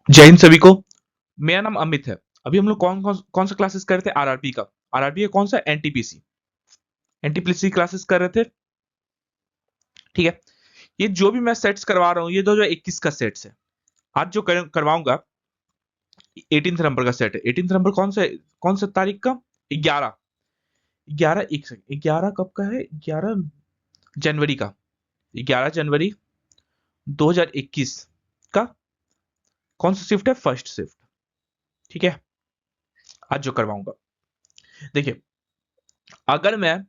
जय हिंद सभी को। मेरा नाम अमित है। अभी हम लोग कौन सा क्लासेस कर रहे थे? आरआरबी का। आरआरबी का कौन सा? एनटीपीसी। एनटीपीसी क्लासेस कर रहे थे। ठीक है। ये जो भी मैं सेट्स करवा रहा हूँ ये 2021 का सेट्स है। आज जो करवाऊंगा 18 नंबर का सेट है। 18 नंबर कौन सा तारीख का? 11। 11 एक सेकंड, 11 कब का है? 11 जनवरी का। 11 जनवरी 2021 का। कौन सा शिफ्ट है? First shift. ठीक है। आज जो करवाऊंगा, देखिए, अगर मैं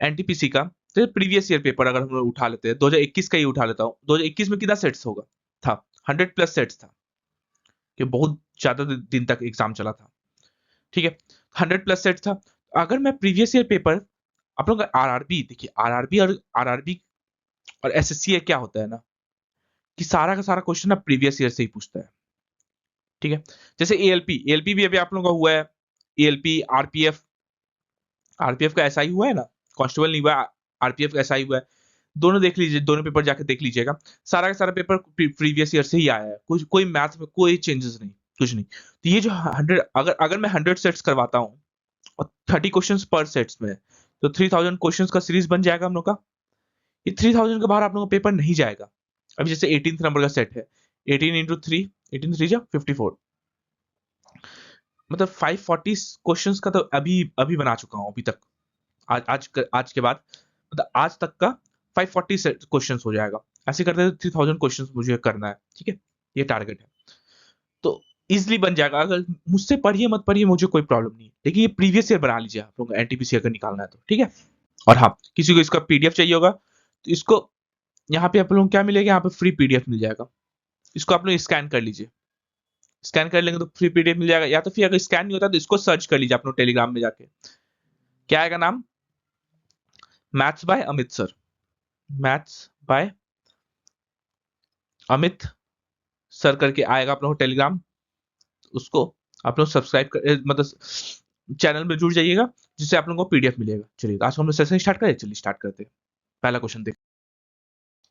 एनटीपीसी का तो प्रीवियस ईयर पेपर अगर हम लोग उठा लेते हैं, 2021 का ही उठा लेता हूँ। 2021 में कितना सेट्स होगा? था 100+ सेट्स था, कि बहुत ज्यादा दिन तक एग्जाम चला था। ठीक है। 100+ सेट्स था। अगर मैं प्रीवियस ईयर पेपर, आप लोग आरआरबी देखिए, आरआरबी और एसएससी क्या होता है ना, कि सारा का सारा क्वेश्चन ना प्रीवियस ईयर से ही पूछता है। ठीक है। जैसे एएलपी, एएलपी भी अभी आप लोगों का हुआ है। एएलपी, आरपीएफ, आरपीएफ का ऐसा ही हुआ है ना, कांस्टेबल नहीं हुआ, आरपीएफ का ऐसा ही हुआ है। दोनों देख लीजिए, दोनों पेपर जाके देख लीजिएगा। सारा का सारा पेपर प्रीवियस ईयर से ही आया है। कुछ कोई मैथ में कोई चेंजेस नहीं, कुछ नहीं। तो ये जो 100, अगर अगर मैं 100 सेट्स करवाता हूँ और 30 क्वेश्चंस पर सेट्स में, तो 3000 क्वेश्चंस का सीरीज बन जाएगा हम लोग का। ये 3000 के बाहर आप लोगों का पेपर नहीं जाएगा। अभी जैसे 18 नंबर का सेट है, 18 × 3, 18 3 54, मतलब 540 क्वेश्चंस का तो अभी अभी बना चुका हूँ अभी तक। आज के बाद, मतलब आज तक का 540 क्वेश्चंस हो जाएगा। ऐसे करते 3000 क्वेश्चंस मुझे करना है। ठीक है। ये टारगेट है। तो इजिली बन जाएगा। अगर मुझसे पढ़िए मत पढ़िए, मुझे कोई प्रॉब्लम नहीं है, लेकिन ये प्रीवियस ईयर बना लीजिए आप लोग, एनटीपीसी अगर निकालना है तो। ठीक है। और हाँ, किसी को इसका पीडीएफ चाहिए होगा तो इसको, यहाँ पे आप लोग क्या मिलेगा? यहाँ पे फ्री पीडीएफ मिल जाएगा। इसको आप लोग स्कैन कर लीजिए। स्कैन कर लेंगे तो फ्री पीडीएफ मिल जाएगा। या तो फिर अगर स्कैन नहीं होता तो इसको सर्च कर लीजिए आप लोग टेलीग्राम में जाके। क्या आएगा नाम? Maths by Amit sir. Maths by Amit sir करके आएगा आप लोगों को टेलीग्राम। उसको आप लोग सब्सक्राइब कर, मतलब चैनल में जुड़ जाइएगा, जिससे आप लोगों को पीडीएफ मिलेगा। चलिए, आज हम लोग सेशन स्टार्ट करें। चलिए स्टार्ट करते हैं। पहला क्वेश्चन देख,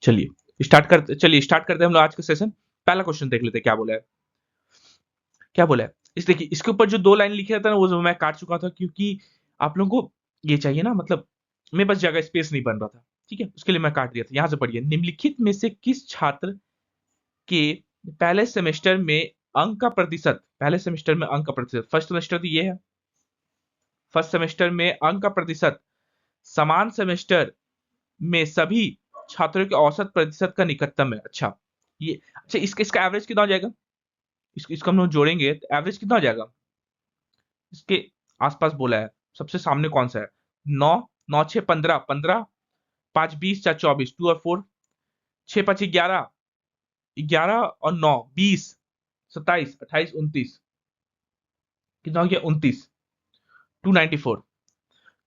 चलिए स्टार्ट करते हैं हम लोग आज का सेशन। पहला क्वेश्चन देख लेते हैं क्या बोला है। क्या बोला है इस, देखिए, इसके ऊपर जो 2 लाइन लिखे था ना, वो मैं काट चुका था, क्योंकि आप लोगों को ये चाहिए ना, मतलब मेरे पास जगह स्पेस नहीं बन रहा था। ठीक है, उसके लिए मैं काट दिया था। यहां से पढ़िए, निम्नलिखित में से किस छात्र के पहले सेमेस्टर में अंक का प्रतिशत, पहले सेमेस्टर में अंक का प्रतिशत, फर्स्ट सेमेस्टर तो ये है, फर्स्ट सेमेस्टर में अंक का प्रतिशत समान सेमेस्टर में सभी छात्रों के औसत प्रतिशत का निकटतम है। अच्छा, ये अच्छा, इसका एवरेज कितना हो जाएगा? इसको हम लोग जोड़ेंगे तो एवरेज कितना हो जाएगा? इसके आसपास बोला है। सबसे सामने कौन सा है? 9, 9 6 15, 15 5 20 4 24, 2 और 4, 6 5 11, 11 और 9 20, 27 28 29, कितना हो गया? 29, 294।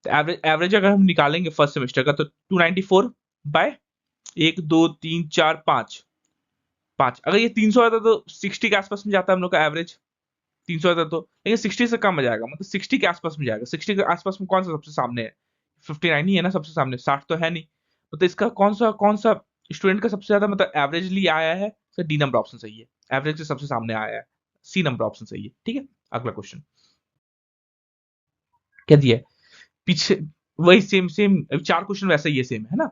तो एवरेज एवरेज अगर हम निकालेंगे फर्स्ट सेमेस्टर का, तो 294 बाय 1 2 3 4 5, 5। अगर ये 300 आता तो 60 के आसपास में जाता है हम लोग का एवरेज। 300 आता तो, लेकिन 60 से कम आ जाएगा, मतलब 60 के आसपास में जाएगा। 60 के आसपास में कौन सा सबसे सामने है? 59 ही है ना सबसे सामने, 60 तो है नहीं। तो इसका कौन सा स्टूडेंट का सबसे ज्यादा मतलब एवरेजली आया है? सर डी नंबर ऑप्शन सही है। एवरेज से सबसे सामने आया है, सी नंबर ऑप्शन सही है। ठीक है। अगला क्वेश्चन क्या दिया है? पीछे वही सेम सेम 4 क्वेश्चन वैसे ही है, सेम है ना।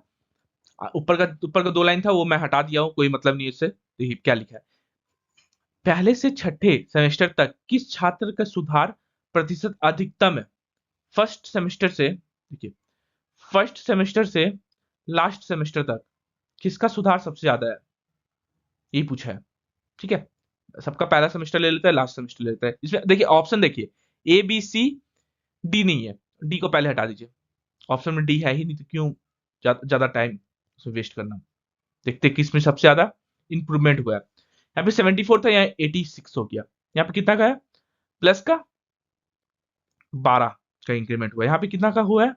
ऊपर का 2 लाइन था वो मैं हटा दिया हूँ, कोई मतलब नहीं है इससे। देखिए क्या लिखा है। पहले से छठे सेमेस्टर तक किस छात्र का सुधार प्रतिशत अधिकतम है? फर्स्ट सेमेस्टर से, देखिए, फर्स्ट सेमेस्टर से लास्ट सेमेस्टर तक किसका सुधार सबसे ज्यादा है, यही पूछा है। ठीक है। सबका पहला सेमेस्टर ले लेता है, लास्ट सेमेस्टर ले लेता है। इसमें देखिए ऑप्शन, देखिए ए बी सी डी नहीं है। डी को पहले हटा दीजिए। ऑप्शन में डी है ही नहीं, तो क्यों ज्यादा टाइम उसमें वेस्ट करना। देखते किस में सबसे ज्यादा इंप्रूवमेंट हुआ है। यहाँ पे 74 था, यहाँ 86 हो गया। यहाँ पे कितना का है? प्लस का 12 का इंक्रीमेंट हुआ है। यहाँ पे कितना का हुआ है?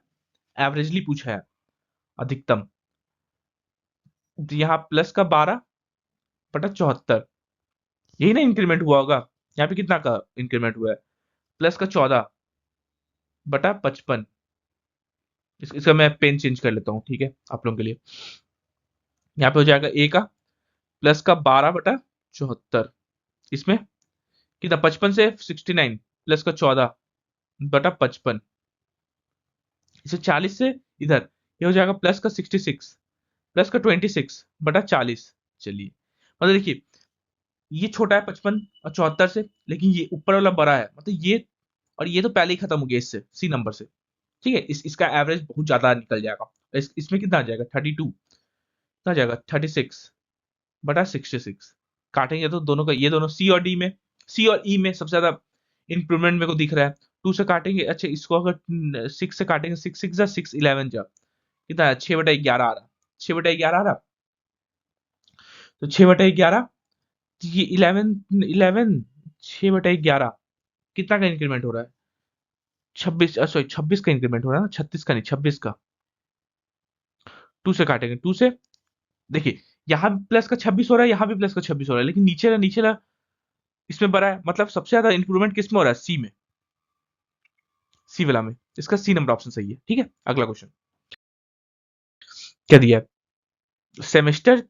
एवरेजली पूछा है, अधिकतम। तो यहाँ प्लस का 12/74, यही ना इंक्रीमेंट हुआ होगा। यहाँ पे कितना का इंक्रीमेंट हुआ है? प्लस का 14/55। इसका मैं पेन चेंज कर लेता हूँ, ठीक है, आप लोगों के लिए। यहाँ पे हो जाएगा ए का प्लस का 12/74, इसमें कितना 55 से 69 प्लस का 14 बटा 55, इसे 40 से इधर ये हो जाएगा प्लस का 66 प्लस का 26 बटा 40। चलिए मतलब देखिए ये छोटा है 55 और 74 से, लेकिन ये ऊपर वाला बड़ा है, मतलब ये और ये तो पहले ही खत्म हो गया इससे सी नंबर से। ठीक है, इसका एवरेज बहुत ज्यादा निकल जाएगा। इसमें कितना आ जाएगा 32, कितना आ जाएगा 36 बटा 66। काटेंगे तो दोनों का, ये दोनों सी और डी में, सी और ई में सबसे ज्यादा इंप्रूवमेंट मेरे को दिख रहा है। 2 से काटेंगे, अच्छा इसको अगर 6 से काटेंगे, 6 6 जा 6 11 जा कितना है 6/11 आ रहा, 6/11 आ रहा। तो 6/11, ये 11 6/11 कितना का इंक्रीमेंट हो रहा है 26, सॉरी 26 का इंक्रीमेंट हो रहा है ना, 36 का नहीं 26 का। 2 से काटेंगे, 2 से देखिए यहाँ भी प्लस का 26 हो रहा है, यहाँ भी प्लस का 26 हो रहा है, लेकिन नीचे इसमें बड़ा है, मतलब सबसे ज्यादा इंप्रूवमेंट किस में हो रहा है सी में, सी वाला में। इसका सी नंबर ऑप्शन सही है। ठीक है, अगला क्वेश्चन क्या दिया है, सेमेस्टर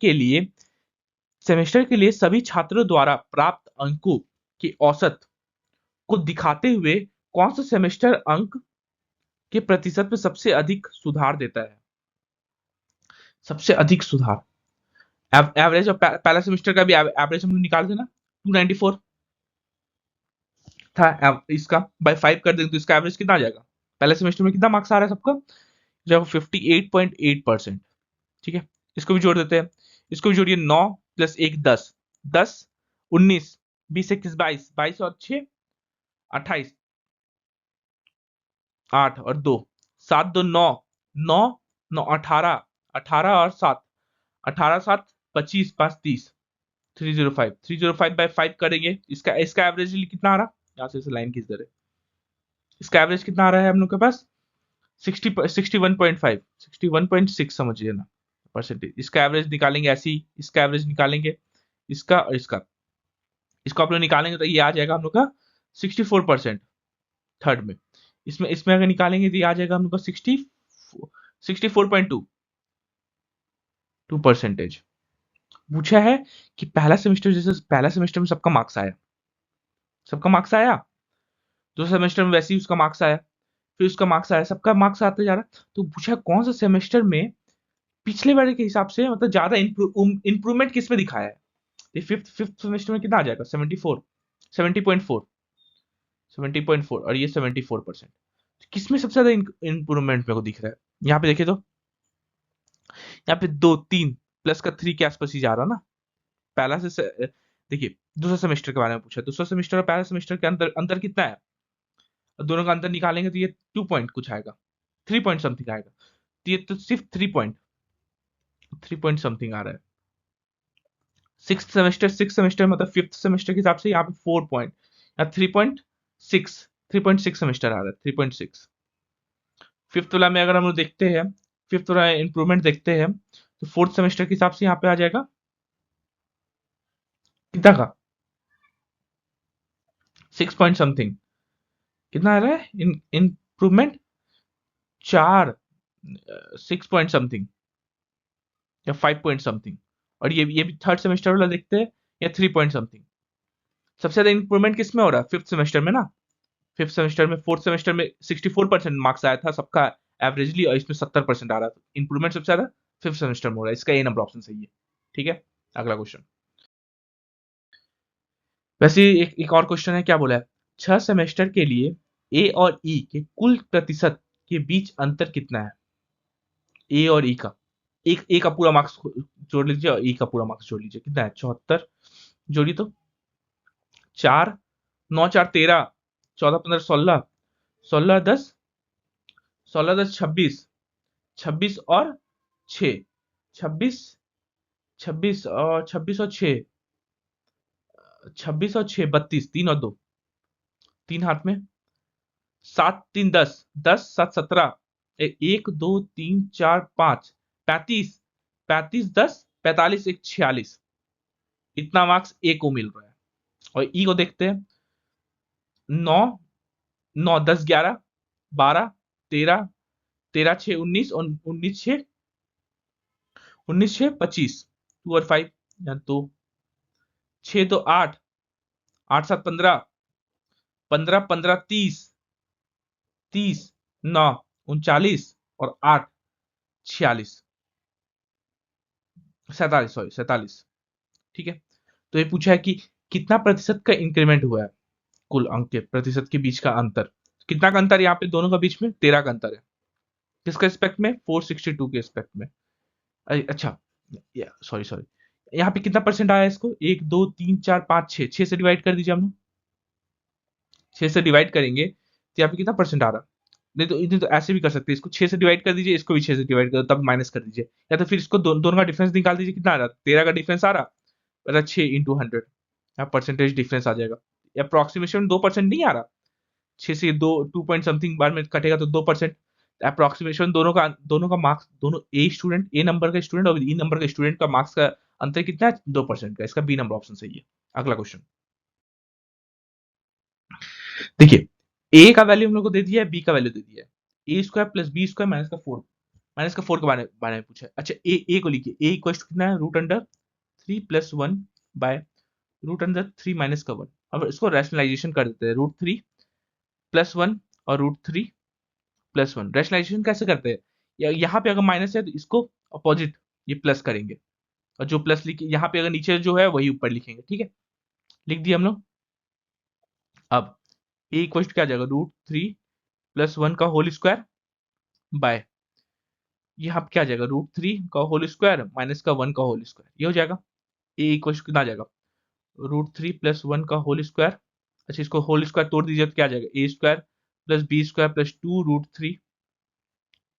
के लिए सभी छात्रों द्वारा प्राप्त अंकों के औसत को दिखाते हुए कौन सा सेमेस्टर अंक के प्रतिशत में सबसे अधिक सुधार देता है। सबसे अधिक सुधार, एवरेज और पहला सेमेस्टर का भी एवरेज हम लोग निकाल देना, 294 था, इसका बाय 5 कर देंगे तो इसका एवरेज कितना आ जाएगा। पहले सेमेस्टर में कितना मार्क्स आ रहा है सबका, जब 58.8%। ठीक है, इसको भी जोड़ देते हैं, इसको भी जोड़िए, 9 प्लस 1 10, 10 19 20 21 22, 22 और 6 28, 8 और 2 7 2 9, 9 9 18, 18 और 7 18 7 25 5 30, 305 बाय 5 करेंगे, इसका इसका एवरेज कितना आ रहा, यहाँ से लाइन खींच दे रहे, इसका एवरेज कितना आ रहा है हम लोग के पास 61.5 61.6 समझिए ना परसेंटेज। इसका एवरेज निकालेंगे ऐसे ही, इसका एवरेज निकालेंगे, इसका और इसका, इसको आप लोग निकालेंगे तो ये आ जाएगा हम लोग का 64% थर्ड में। इसमें इसमें अगर निकालेंगे तो ये आ जाएगा हम लोग का 64.2 पूछा है कि पहला सेमेस्टर, जैसे पहला सेमेस्टर में सबका मार्क्स आया, सबका मार्क्स आया, दूसरा सेमेस्टर में वैसे ही उसका मार्क्स आया, फिर उसका मार्क्स आया, सबका मार्क्स आते जा रहा। तो पूछा कौन सा सेमेस्टर में पिछले वाले के हिसाब से मतलब ज्यादा इंप्रूवमेंट किस में दिखाया है। ये फिफ्थ सेमेस्टर में कितना आ जाएगा 74 70.4 70.4 और ये 74%। किसमें सबसे ज्यादा इंप्रूवमेंट मेरे को दिख रहा है, यहाँ पे देखिए तो यहाँ पे 2 3 प्लस का 3 के आसपास ही जा रहा ना। पहला देखिए दूसरा सेमेस्टर के बारे में पूछा, दूसरा सेमेस्टर और पहला सेमेस्टर के अंदर अंतर कितना है, दोनों का अंतर निकालेंगे तो ये 2 पॉइंट कुछ आएगा, 3 पॉइंट समथिंग आएगा। तो ये तो सिर्फ 3 पॉइंट समथिंग आ रहा है। सिक्स सेमेस्टर मतलब फिफ्थ सेमेस्टर के हिसाब से यहाँ पे 4 पॉइंट या 3.6 सेमेस्टर आ रहा है 3.6। फिफ्थ वाला में अगर हम लोग देखते हैं, फिफ्थ वाला इंप्रूवमेंट देखते हैं तो फोर्थ सेमेस्टर के हिसाब से यहाँ पे आ जाएगा कितना का 6 पॉइंट समथिंग, कितना आ रहा है इंप्रूवमेंट 4 6 पॉइंट समथिंग या 5 पॉइंट समथिंग। और ये भी थर्ड सेमेस्टर वाला देखते हैं या 3 पॉइंट समथिंग। सबसे ज्यादा इंप्रूवमेंट किस में हो रहा है फिफ्थ सेमेस्टर में ना, फिफ्थ सेमेस्टर में, फोर्थ सेमेस्टर में 64% मार्क्स आया था सबका एवरेजली, और इसमें 70% आ रहा था। इंप्रूवमेंट सबसे ज्यादा फिफ्थ सेमेस्टर में हो रहा है, इसका ए नंबर ऑप्शन सही है। ठीक है, अगला क्वेश्चन। वैसे एक और क्वेश्चन है, क्या बोला है, 6 सेमेस्टर के लिए ए और ई के कुल प्रतिशत के बीच अंतर कितना है। ए और ई का, एक ए का पूरा मार्क्स जोड़ लीजिए और ई का पूरा मार्क्स जोड़ लीजिए, कितना है 74, जोड़िए तो 4 9 4 13, 14 15 16, 16 10, 16 10 26, 26 और 6, 26 26 और 6, 26 और 6 32, 3 और 2, 3 हाथ में, 7 3 10, 10 7 17, 1 2 3 4 5 35, 35 10 45 1 46, इतना मार्क्स ए को मिल रहा है। और ई को देखते हैं, 9 9 10 11 12 13, 13 6 19 और 19 6 25, 2 और 5 या 2, 6 2 8, 8 7 15, 15 15 30, 30 9 39 और 8 46, 47, सॉरी 47। ठीक है, तो ये पूछा है कि कितना प्रतिशत का इंक्रीमेंट हुआ है, कुल अंक के प्रतिशत के बीच का अंतर। कितना का अंतर है यहाँ पे दोनों का बीच में? 13 का अंतर है। किसके रिस्पेक्ट में? 462 के रिस्पेक्ट में। अच्छा, सॉरी सॉरी, यहाँ पे कितना परसेंट आया इसको? 1 2 3 4 5 6, 6 से डिवाइड कर दीजिए हम लोग। 6 से डिवाइड करेंगे तो यहाँ पे कितना परसेंट आ रहा? नहीं तो ऐसे भी कर सकते हैं, इसको 6 से डिवाइड कर दीजिए, इसको भी 6 से डिवाइड कर दो, तब माइनस कर दीजिए, या तो फिर इसको दोनों का डिफरेंस निकाल दीजिए। कितना आ रहा? 13 का डिफरेंस आ रहा, मतलब 6 × 100, यहाँ परसेंटेज डिफरेंस आ जाएगा। अप्रोक्सीमेशन 2% नहीं आ रहा, 6 से 2 2 पॉइंट समथिंग बार में कटेगा तो 2%। अप्रोक्सीमेशन दोनों का मार्क्स, दोनों ए नंबर का स्टूडेंट और ई नंबर का स्टूडेंट का मार्क्स का अंतर कितना है? 2% का। इसका बी नंबर ऑप्शन सही है। अगला क्वेश्चन देखिए, ए का वैल्यू हम लोग को दे दिया है, बी का वैल्यू दे दिया है। A square plus B square minus का फोर के बारे में पूछा है। अच्छा, ए को लिखिए, ए इक्वल टू कितना है? √3 + 1 बाय √3 - 1। अब इसको रैशनलाइजेशन कर देते हैं, √3 + 1 और √3 + 1। रैशनलाइजेशन कैसे करते हैं? यहाँ पे अगर माइनस है तो इसको अपोजिट ये प्लस करेंगे, और जो प्लस लिखे यहाँ पे अगर नीचे जो है वही ऊपर लिखेंगे। ठीक है, लिख दिए हम लोग। अब ए इक्वल टू क्या आ जाएगा? √3 + 1 का होल स्क्वायर बाय, यहाँ पे क्या आ जाएगा? √3 का होल स्क्वायर माइनस का 1 का होल स्क्वायर, ये हो जाएगा। ए इक्वल टू कितना आ जाएगा? √3 + 1 का होल स्क्वायर। अच्छा, इसको होल स्क्वायर तोड़ दीजिए तो क्या आ जाएगा? A square plus B square plus 2 √3।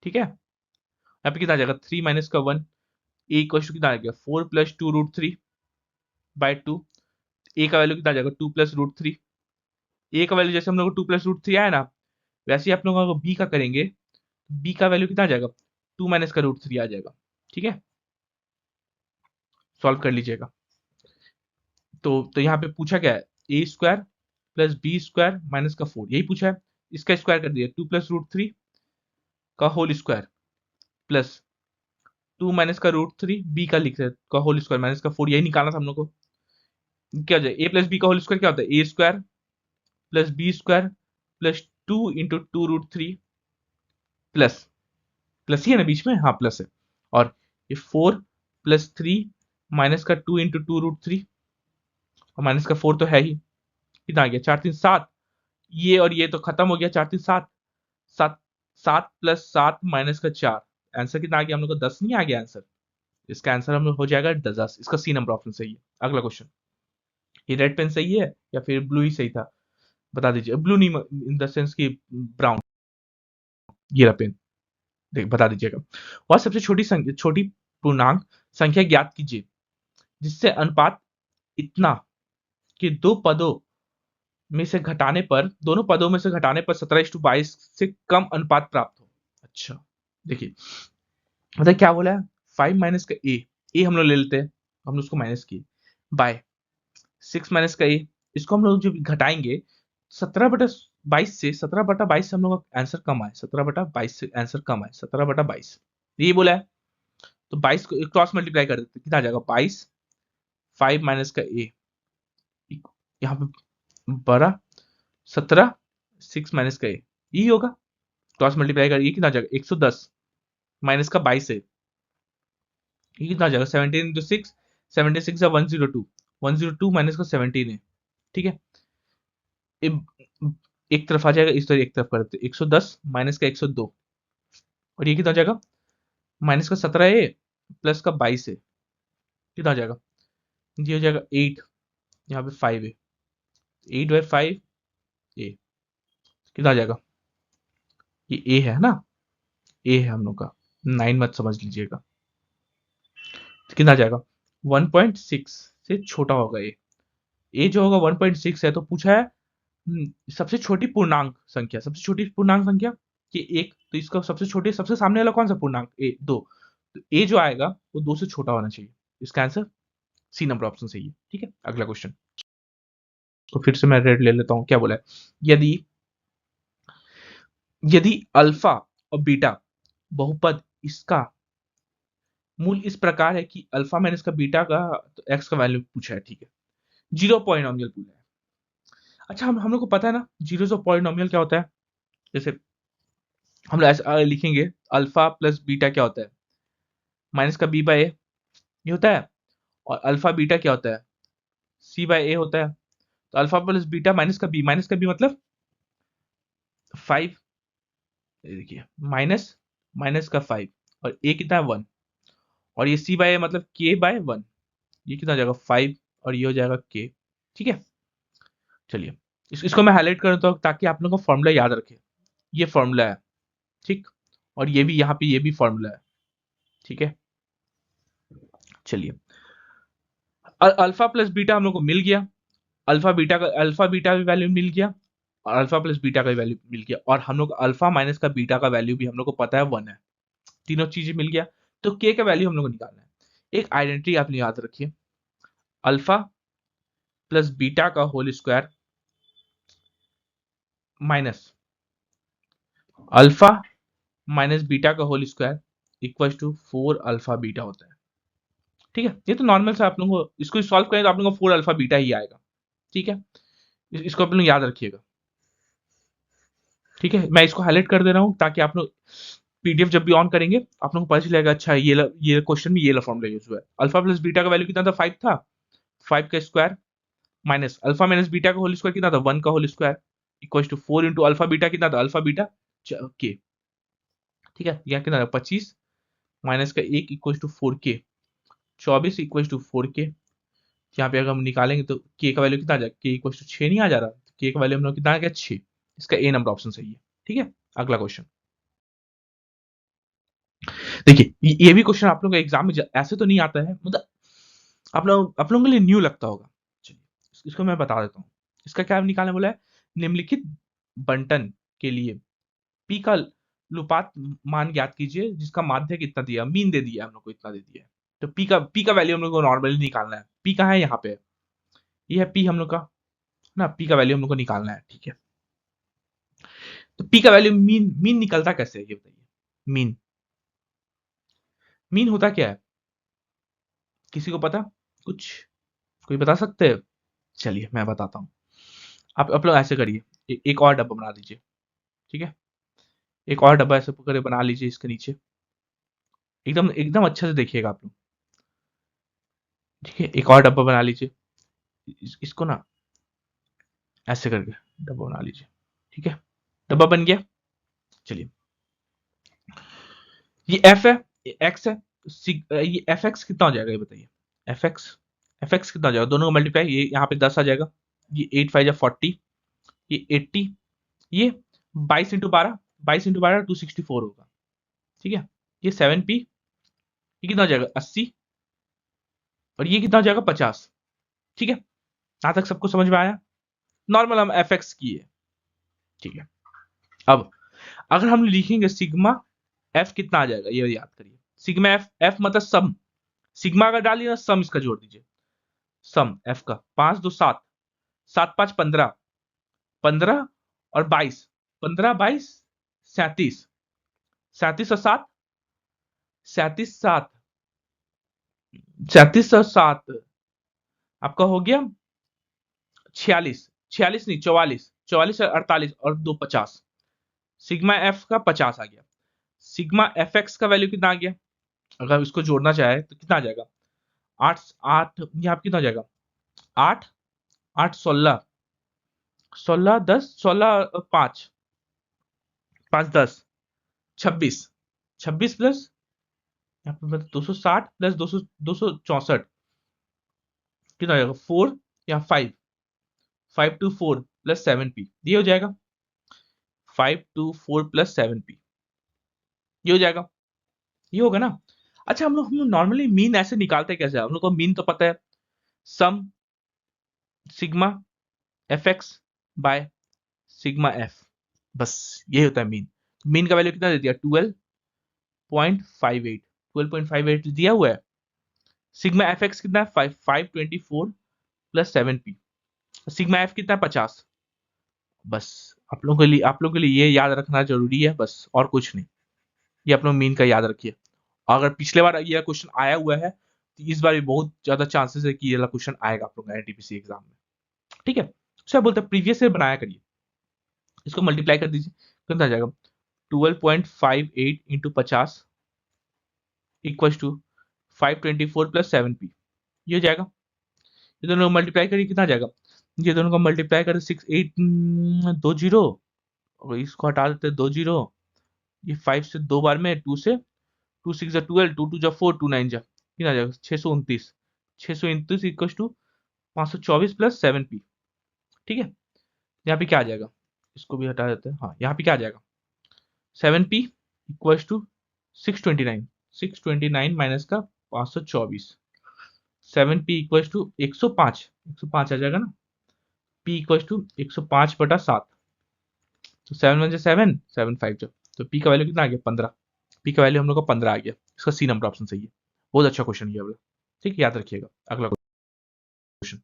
ठीक है, यहाँ पे कितना आ जाएगा? 3 माइनस का 1। ए इक्वल टू कितना आ गया? 4 + 2 √3/2। ए का वैल्यू कितना आ जाएगा? 2 + √3। ए का वैल्यू जैसे हम लोग को 2 + √3 आया ना, वैसे ही आप लोग अगर बी का करेंगे, बी का वैल्यू कितना आ जाएगा? 2 माइनस का √3 आ जाएगा। ठीक है, सॉल्व कर लीजिएगा। तो यहाँ पे पूछा क्या है? A square plus B square minus का 4, यही पूछा है। इसका स्क्वायर कर दिया, 2 + √3 का होल स्क्वायर प्लस 2 माइनस का √3 बी का लिख रहे हैं का होल स्क्वायर माइनस का 4, यही निकालना था हम लोग को। क्या हो जाए? ए प्लस बी का होल स्क्वायर क्या होता है? A square plus B square plus 2 × 2 √3 plus, plus ही है ना बीच में? हाँ प्लस है। और ये 4 + 3 माइनस का 2 × 2 √3, और माइनस का 4 तो है ही। कितना आ गया? 4 3 7। ये और ये तो खत्म हो गया, 4 3 7। 7 7 + 7 माइनस का 4, आंसर कितना आ गया हम लोग को? 10 नहीं आ गया आंसर? इसका आंसर हम लोग हो जाएगा 10। इसका सी नंबर ऑप्शन सही है। अगला क्वेश्चन, ये रेड पेन सही है या फिर ब्लू ही सही था? बता दीजिए। ब्लू नहीं, इन द सेंस की ब्राउन, ये रहा पेन, देख बता दीजिएगा। और सबसे छोटी पूर्णांक संख्या ज्ञात कीजिए जिससे अनुपात इतना कि दोनों पदों में से घटाने पर 17:22 से कम अनुपात प्राप्त हो। अच्छा, देखिए मतलब क्या बोला है? 5 माइनस का ए हम लोग ले लेते हैं, हम लोग उसको माइनस किए, बाय 6 माइनस का ए, इसको हम लोग जो घटाएंगे 17/22 से, 17/22 से हम लोग का आंसर कम आए, 17/22 से आंसर कम आए, 17/22 ये बोला है। तो 22 को क्रॉस मल्टीप्लाई कर देते, कितना आ जाएगा? 22, 5 माइनस का ए, यहाँ पे बड़ा 17, 6 माइनस का ए, यही होगा। क्रॉस मल्टीप्लाई कर, ये कितना आ जाएगा? 110 माइनस का 22 है, ये कितना आ जाएगा? 17 × 6, 76 या 102, 102 माइनस का 17 है। ठीक है, एक तरफ आ जाएगा, इस तरह एक तरफ करते, 110 माइनस का 102, और ये कितना आ जाएगा? माइनस का 17 है प्लस का 22 है, कितना आ जाएगा? ये हो जाएगा 8, यहाँ पे 5 है, 8/5 ए, कितना आ जाएगा? ये ए है ना, ए है हम लोग का, 9 मत समझ लीजिएगा। तो कितना आ जाएगा? 1.6 से छोटा होगा ए जो होगा 1.6 है। तो पूछा है सबसे छोटी पूर्णांक संख्या, सबसे छोटी पूर्णांक संख्या कि एक, तो इसका सबसे छोटी, सबसे सामने वाला कौन सा पूर्णांक? ए 2, तो ए जो आएगा वो 2 से छोटा होना चाहिए। इसका आंसर सी नंबर ऑप्शन सही है। ठीक है, अगला क्वेश्चन, तो फिर से मैं रेड ले लेता हूं। क्या बोला है? यदि यदि अल्फा और बीटा बहुपद, इसका मूल इस प्रकार है कि अल्फा माइनस का बीटा का, तो एक्स का वैल्यू पूछा है। ठीक है, जीरो पॉइनोमियल पूछा है, अच्छा हम लोग को पता है ना जीरोस ऑफ पॉलिनोमियल क्या होता है। जैसे हम लोग ऐसे लिखेंगे अल्फा प्लस बीटा क्या होता है, माइनस का बी बाय ए, ये होता है। और अल्फा बीटा क्या होता है, सी बाय ए होता है। तो अल्फा प्लस बीटा माइनस का बी मतलब 5, देखिए माइनस माइनस का 5, और ए कितना है 1, और ये सी बाय ए मतलब के बाय 1, ये कितना हो जाएगा 5, और ये हो जाएगा के। ठीक है, चलिए इसको मैं हाईलाइट कर देता हूँ ताकि आप लोगों को फॉर्मूला याद रखे। ये फॉर्मूला है, ठीक, और ये भी यहाँ पे ये भी फॉर्मूला है। ठीक है, चलिए अल्फा प्लस बीटा हम लोग को मिल गया, अल्फा बीटा का वैल्यू मिल गया, और अल्फा प्लस बीटा का वैल्यू मिल गया, और हम लोग अल्फा माइनस का बीटा का वैल्यू भी हम लोग को पता है 1 है। तीनों चीजें मिल गया। तो के का वैल्यू हम लोग को निकालना है। एक आइडेंटिटी आपने याद रखिए, अल्फा प्लस बीटा का whole square minus alpha minus beta का whole square equal to 4 alpha beta होता है। ठीक है, ये तो नॉर्मल से आप लोगों को इसको सॉल्व करें तो आप लोगों को 4 अल्फा बीटा ही आएगा। ठीक है, इसको आप लोग याद रखिएगा। ठीक है, मैं इसको हाईलाइट कर दे रहा हूं ताकि आप लोग पीडीएफ जब भी ऑन करेंगे आप लोगों को पता चलेगा, अच्छा ये क्वेश्चन में ये फॉर्मूला यूज हुआ है। अल्फा प्लस बीटा का वैल्यू कितना था 5 था, 5 का square minus alpha minus beta का होल स्क्वायर कितना था 1 का whole square equal to 4 into alpha beta कितना था अल्फा बीटा के। ठीक है, यहाँ कितना था 25 माइनस का 1 इक्वल टू 4 के, 24 इक्वल टू 4 के। यहाँ पे अगर हम निकालेंगे तो के का वैल्यू कितना आ जाएगा, के इक्वल टू 6 नहीं आ जा रहा, के का वैल्यू हम लोग कितना आ गया 6। इसका ए नंबर ऑप्शन सही है। ठीक है, अगला क्वेश्चन देखिए, ये भी क्वेश्चन आप लोगों के एग्जाम में ऐसे तो नहीं आता है, मतलब आप लोगों के लिए न्यू लगता होगा। चलिए इसको मैं बता देता हूँ। इसका क्या निकालने बोला है, निम्नलिखित बंटन के लिए पी का लुपात मान ज्ञात कीजिए जिसका माध्य कितना दिया, मीन दे दिया हम लोग को, इतना दे दिया है। तो पी का वैल्यू हम लोग को नॉर्मली निकालना है। पी कहाँ है, यहाँ पे ये है पी हम लोग का ना, पी का वैल्यू हम लोग को निकालना है। ठीक है, तो पी का वैल्यू मीन मीन निकलता कैसे है ये बताइए। मीन मीन होता क्या है, किसी को पता कुछ, कोई बता सकते हैं। चलिए मैं बताता हूँ। आप लोग ऐसे करिए, एक और डब्बा बना दीजिए। ठीक है, एक और डब्बा ऐसे करके बना लीजिए इसके नीचे, एकदम एकदम अच्छे से देखिएगा आप लोग। ठीक है, एक और डब्बा बना लीजिए, इसको ना ऐसे करके डब्बा बना लीजिए। ठीक है, डब्बा बन गया। चलिए ये एफ है, ये एक्स है, ये एफ एक्स कितना हो जाएगा ये बताइए। एफ एक्स एफ एक्स कितना हो जाएगा, दोनों को मल्टीप्लाई, ये यहाँ पे 10 आ जाएगा, ये 8 5 जा 40, ये 80, ये 22 इंटू 12, 22 इंटू 12 264 होगा। ठीक है, ये 7p, ये कितना हो जाएगा 80, और ये कितना हो जाएगा 50। ठीक है, यहां तक सबको समझ में आया। नॉर्मल हम एफ एक्स की है। ठीक है, अब अगर हम लिखेंगे सिग्मा एफ कितना आ जाएगा ये याद करिए। सिग्मा एफ, एफ मतलब सम, सिग्मा अगर डालिए ना सम इसका जोड़ दीजिए। सम एफ का 5 2 7, 7 5 15, 15 और 22, 15 22 37, 37 और 7, 37 7, 37 और 7 आपका हो गया 46, 46 नहीं 44, 44 और 48 और 2 50, सिग्मा एफ का 50 आ गया। सिग्मा एफ एक्स का वैल्यू कितना आ गया, अगर इसको जोड़ना चाहे तो कितना आ जाएगा 8 8, यहाँ पे कितना हो जाएगा 8 8 16, 16 10 16 5 5 10 26, 26 प्लस यहाँ पे 260 प्लस 200 264 कितना हो जाएगा 4 या 5, 5 टू 4 प्लस 7p, ये हो जाएगा 5 टू 4 प्लस 7p, ये हो जाएगा, ये होगा ना। अच्छा हम लोग नॉर्मली मीन ऐसे निकालते कैसे, हम लोग को मीन तो पता है, sum sigma F x by sigma F, बस ये होता है मीन। मीन का वैल्यू कितना दे दिया 12.58, 12.58 दिया हुआ है। सिग्मा एफ एक्स कितना है 524 प्लस 7p, सिग्मा एफ कितना है 50। बस आप लोगों के लिए ये याद रखना जरूरी है, बस और कुछ नहीं। ये आप लोग मीन का याद रखिए। अगर पिछले बार ये क्वेश्चन आया हुआ है तो इस बार भी बहुत ज्यादा चांसेस है कि ये वाला क्वेश्चन आएगा आप लोग एनटीपीसी एग्जाम में। ठीक है, उससे बोलते हैं प्रीवियस ईयर बनाया करिए, इसको मल्टीप्लाई कर दीजिए, कितना आ जाएगा 12.58 into 50 equal to 524 plus 7p, ये हो जाएगा। ये दोनों मल्टीप्लाई करिए कितना आ जाएगा, ये दोनों का मल्टीप्लाई करें 6820, और इसको हटा देते 20, ये 5 से 2 बार में 2 से 2 6 12, 2 2 जा 4, 2 9 जा कितना आ जाएगा 629, 629 इक्वल टू 524 प्लस 7p। ठीक है, यहाँ पे क्या आ जाएगा, इसको भी हटा देते हैं, हाँ यहाँ पे क्या आ जाएगा 7p इक्वल टू 629, 629 माइनस का 524, 7p इक्वल टू 105, 105 आ जाएगा ना, p इक्वल टू 105/7, तो 7 1 7, 7 5 जो, तो p का वैल्यू कितना आ गया 15, p का वैल्यू हम लोग का 15 आ गया, इसका सी नंबर ऑप्शन सही है। बहुत अच्छा क्वेश्चन ये वाला, ठीक है, याद रखिएगा। अगला क्वेश्चन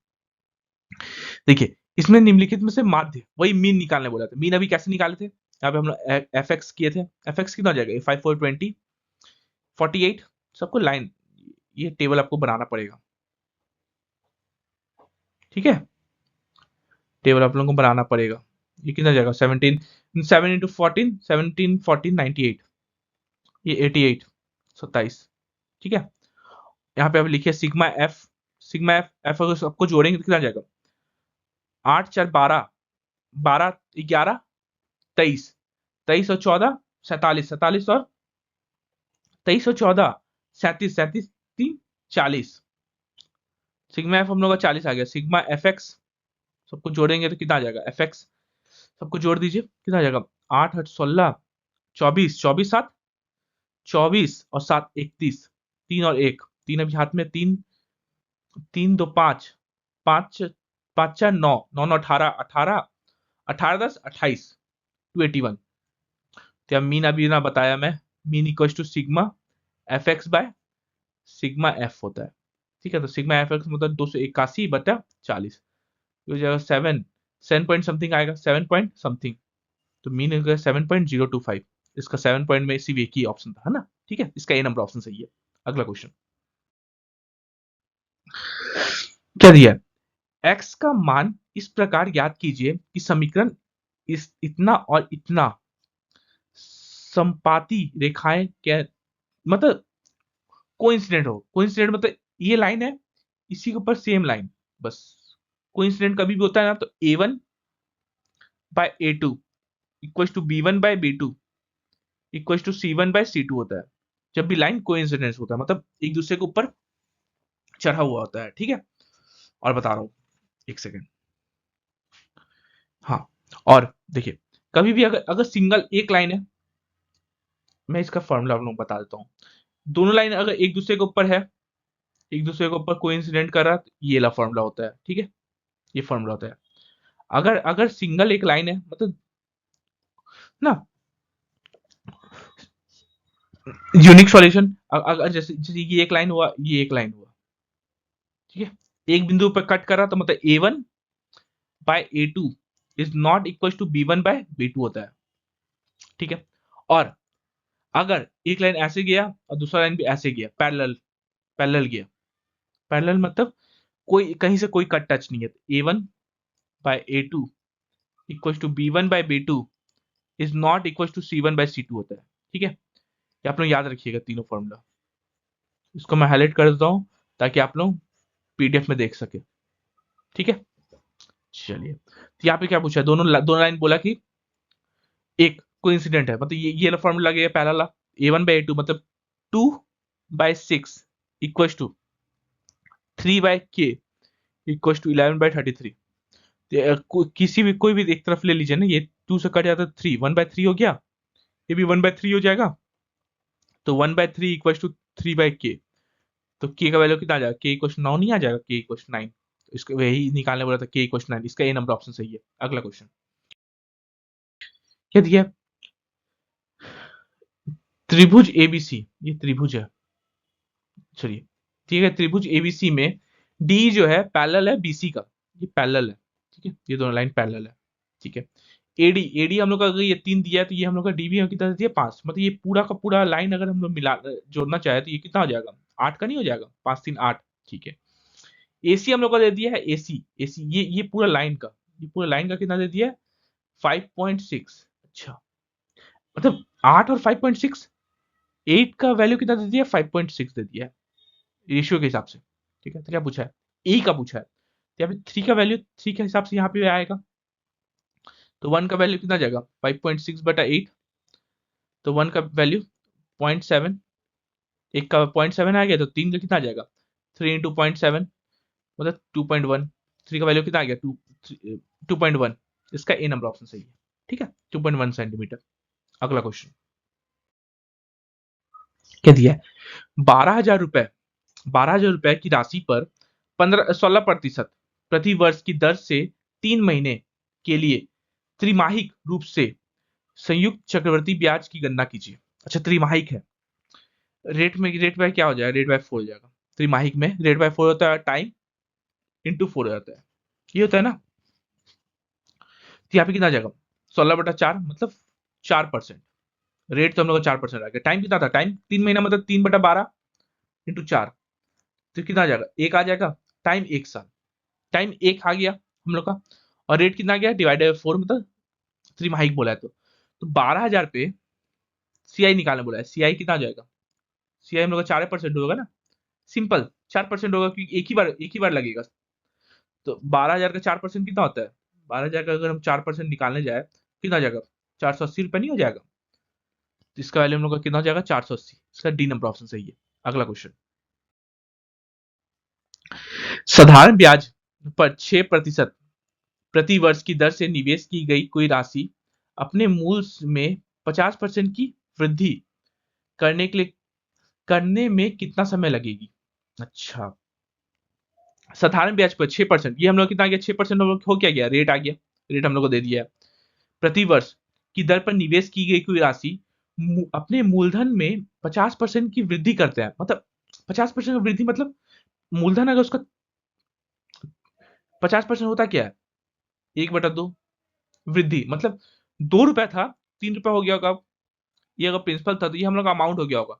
देखिए, इसमें निम्नलिखित में से माध्य, वही मीन निकालने बोला था, मीन अभी कैसे निकाले थे, यहाँ पे हम लोग एफ एक्स किए थे, एफ एक्स कितना हो जाएगा 5 4 20 48, सबको लाइन, ये टेबल आपको बनाना पड़ेगा, ठीक है, टेबल आप लोगों को बनाना पड़ेगा। ये कितना जाएगा 17, 7 इंटू 14, 17 14 98, ये 88 27, ठीक है। यहाँ पे आप लिखिए sigma F, sigma F, F अगर सबको जोड़ेंगे तो कितना जाएगा 8 4 12, 12 11 23, 23 और 14 47, 47 और 23 और 14 37, 37 3 40, सिग्मा एफ हम लोग का 40 आ गया। सिग्मा एफ एक्स सबको जोड़ेंगे तो कितना आ जाएगा एफ एक्स, सबको जोड़ दीजिए कितना आ जाएगा 8 8 16 24, 24 7 24 और 7 31, 3 और 1, 3 अभी हाथ में, 3 3 2 5, 5 5 4 9, 9 9 18, 18 18 10 28, 281। तो अब मीन अभी ना बताया मैं, mean equal to sigma F x by sigma f होता है, ठीक है। तो सिग्मा एफ एक्स मतलब 281/40, हो जाएगा 7 7 पॉइंट समथिंग आएगा, 7 पॉइंट समथिंग, तो मीन हो गया 7.025, इसका 7 पॉइंट में सिर्फ एक ही ऑप्शन था, है ना, ठीक है, इसका ए नंबर ऑप्शन सही है। अगला क्वेश्चन क्या दिया है, x का मान इस प्रकार ज्ञात कीजिए कि समीकरण इस इतना और इतना संपाती रेखाएं क्या, मतलब कोइंसिडेंट हो, कोइंसिडेंट मतलब ये लाइन है इसी के ऊपर सेम लाइन, बस कोइंसिडेंट कभी भी होता है ना तो a1/a2 equal to b1/b2 equal to c1/c2 होता है, जब भी लाइन कोइंसिडेंस होता है, मतलब एक दूसरे के ऊपर चढ़ा हुआ होता है, ठीक है। और बता रहा हूं, एक सेकेंड, हाँ, और देखिए कभी भी अगर अगर सिंगल एक लाइन है, मैं इसका फॉर्मूला आप लोगों को बता देता हूँ, दोनों लाइन अगर एक दूसरे के ऊपर है, एक दूसरे के ऊपर कोइंसिडेंट कर रहा है, तो ये वाला फॉर्मूला होता है, ठीक है, ये फॉर्मूला होता है। अगर अगर सिंगल एक लाइन है मतलब ना, यूनिक सॉल्यूशन, अगर जैसे जैसे ये एक लाइन हुआ, ये एक लाइन हुआ, ठीक है, एक बिंदु पर कट कर रहा तो मतलब a1/a2 is not equal to b1/b2 होता है, ठीक है। और अगर एक लाइन ऐसे गया और दूसरा लाइन भी ऐसे गया, पैरेलल, पैरेलल गया, पैरेलल मतलब कोई कहीं से कोई कट टच नहीं है, तो a1/a2 equal to b1/b2 is not equal to c1/c2 होता है, ठीक है। ये आप लोग याद रखिएगा तीनों फॉर्मूला, इसको मैं हाईलाइट कर देता हूं ताकि आप लोग पीडीएफ में देख सके, ठीक है। चलिए, तो यहाँ पे क्या पूछा, दोनों दोनों लाइन बोला कि एक कोइंसिडेंट है, मतलब ये फॉर्मूला लगेगा पहला ला, a1/a2 मतलब 2/6 equal to 3/k equal to 11/33, किसी भी कोई भी एक तरफ ले लीजिए ना, ये 2 से कट जाता है 3, 1/3 हो गया, ये भी 1/3 हो जाएगा, तो 1/3 इक्वल टू 3/k, तो k का वैल्यू कितना आ जाएगा, k इक्वल 9 नहीं आ जाएगा, k इक्वल 9, इसको वही निकालने बोला था, k इक्वल 9, इसका ए नंबर ऑप्शन सही है। अगला क्वेश्चन क्या दिया, त्रिभुज एबीसी, ये त्रिभुज है, चलिए ठीक है, त्रिभुज एबीसी में डी जो है पैरेलल है बीसी का, ये पैरेलल है, ठीक है, ये दोनों लाइन पैरेलल है, ठीक है। एडी, एडी हम लोग का अगर ये 3 दिया है तो ये हम लोग का डीबी कितना दिया 5, मतलब ये पूरा का पूरा लाइन अगर हम लोग मिला जोड़ना चाहे तो ये कितना हो जाएगा 8 का नहीं हो जाएगा, 5 3 8, ठीक है। एसी हम लोग का दे दिया है, एसी एसी ये पूरा लाइन का, ये पूरे लाइन का कितना दे दिया है? 5.6। अच्छा, मतलब 8 और 5.6, 8 का वैल्यू कितना दे दिया? 5.6 दे दिया है रेशियो के हिसाब से। ठीक है, तो क्या पूछा है? ए का पूछा है, तो यहाँ पे 3 का वैल्यू 3 के हिसाब से यहाँ पे आएगा, तो 1 का वैल्यू कितना जाएगा? 5.6 बटा 8, तो 1 का वैल्यू 0.7, एक का 0.7 आ गया, तो 3 का कितना आ जाएगा? 3 इंटू 0.7 मतलब 2.1। 3 का वैल्यू कितना आ गया? 2.1। इसका ए नंबर ऑप्शन सही है। ठीक है, 2.1 सेंटीमीटर। अगला क्वेश्चन क्या दिया है? 12,000 रुपए, 12,000 रुपए की राशि पर 16% प्रति वर्ष की दर से 3 महीने के लिए त्रिमाहिक रूप से संयुक्त चक्रवर्ती ब्याज की गणना कीजिए। अच्छा, त्रिमाहिक है, रेट बाय क्या हो जाएगा? रेट बाय 4 हो जाएगा। त्रिमाहिक में रेट बाय 4 होता है, टाइम इंटू 4 हो जाता है, ये होता है ना। तो यहाँ पे कितना आ जाएगा? 16/4 मतलब 4%। रेट तो हम लोग का 4% आ गया। टाइम कितना था? टाइम 3 महीना मतलब 3/12 इंटू 4, तो कितना आ जाएगा? एक आ जाएगा। टाइम 1 साल, टाइम एक आ गया हम लोग का। और रेट कितना आ गया? डिवाइडेड बाय 4 मतलब त्रिमाहिक बोला है, तो 12,000 पे सीआई निकालने बोला है। सीआई कितना आ जाएगा? सीआई हम लोग का 4% होगा ना, सिंपल 4% होगा, क्योंकि एक ही बार लगेगा। तो 12,000 का 4% कितना होता है? 12,000 का अगर हम 4% निकालने जाए, कितना आ जाएगा? 480 रुपये नहीं हो जाएगा? तो इसका वैल्यू हम लोग का कितना हो जाएगा? 480। इसका डी नंबर ऑप्शन सही है। अगला क्वेश्चन, साधारण ब्याज पर 6% प्रति वर्ष की दर से निवेश की गई कोई राशि अपने मूल में 50% की वृद्धि करने के लिए करने में कितना समय लगेगी? अच्छा, साधारण ब्याज पर 6%, ये हम लोग कितना आ गया? 6% हम लोग हो क्या गया? रेट आ गया, रेट हम लोग को दे दिया है। प्रति वर्ष की दर पर निवेश की गई कोई राशि अपने मूलधन में 50% की वृद्धि करते हैं, मतलब 50% की वृद्धि मतलब मूलधन अगर उसका 50% होता क्या है? 1/2 वृद्धि मतलब 2 रुपए था, 3 रुपए हो गया होगा। ये अगर प्रिंसिपल था तो ये हम लोग का अमाउंट हो गया होगा।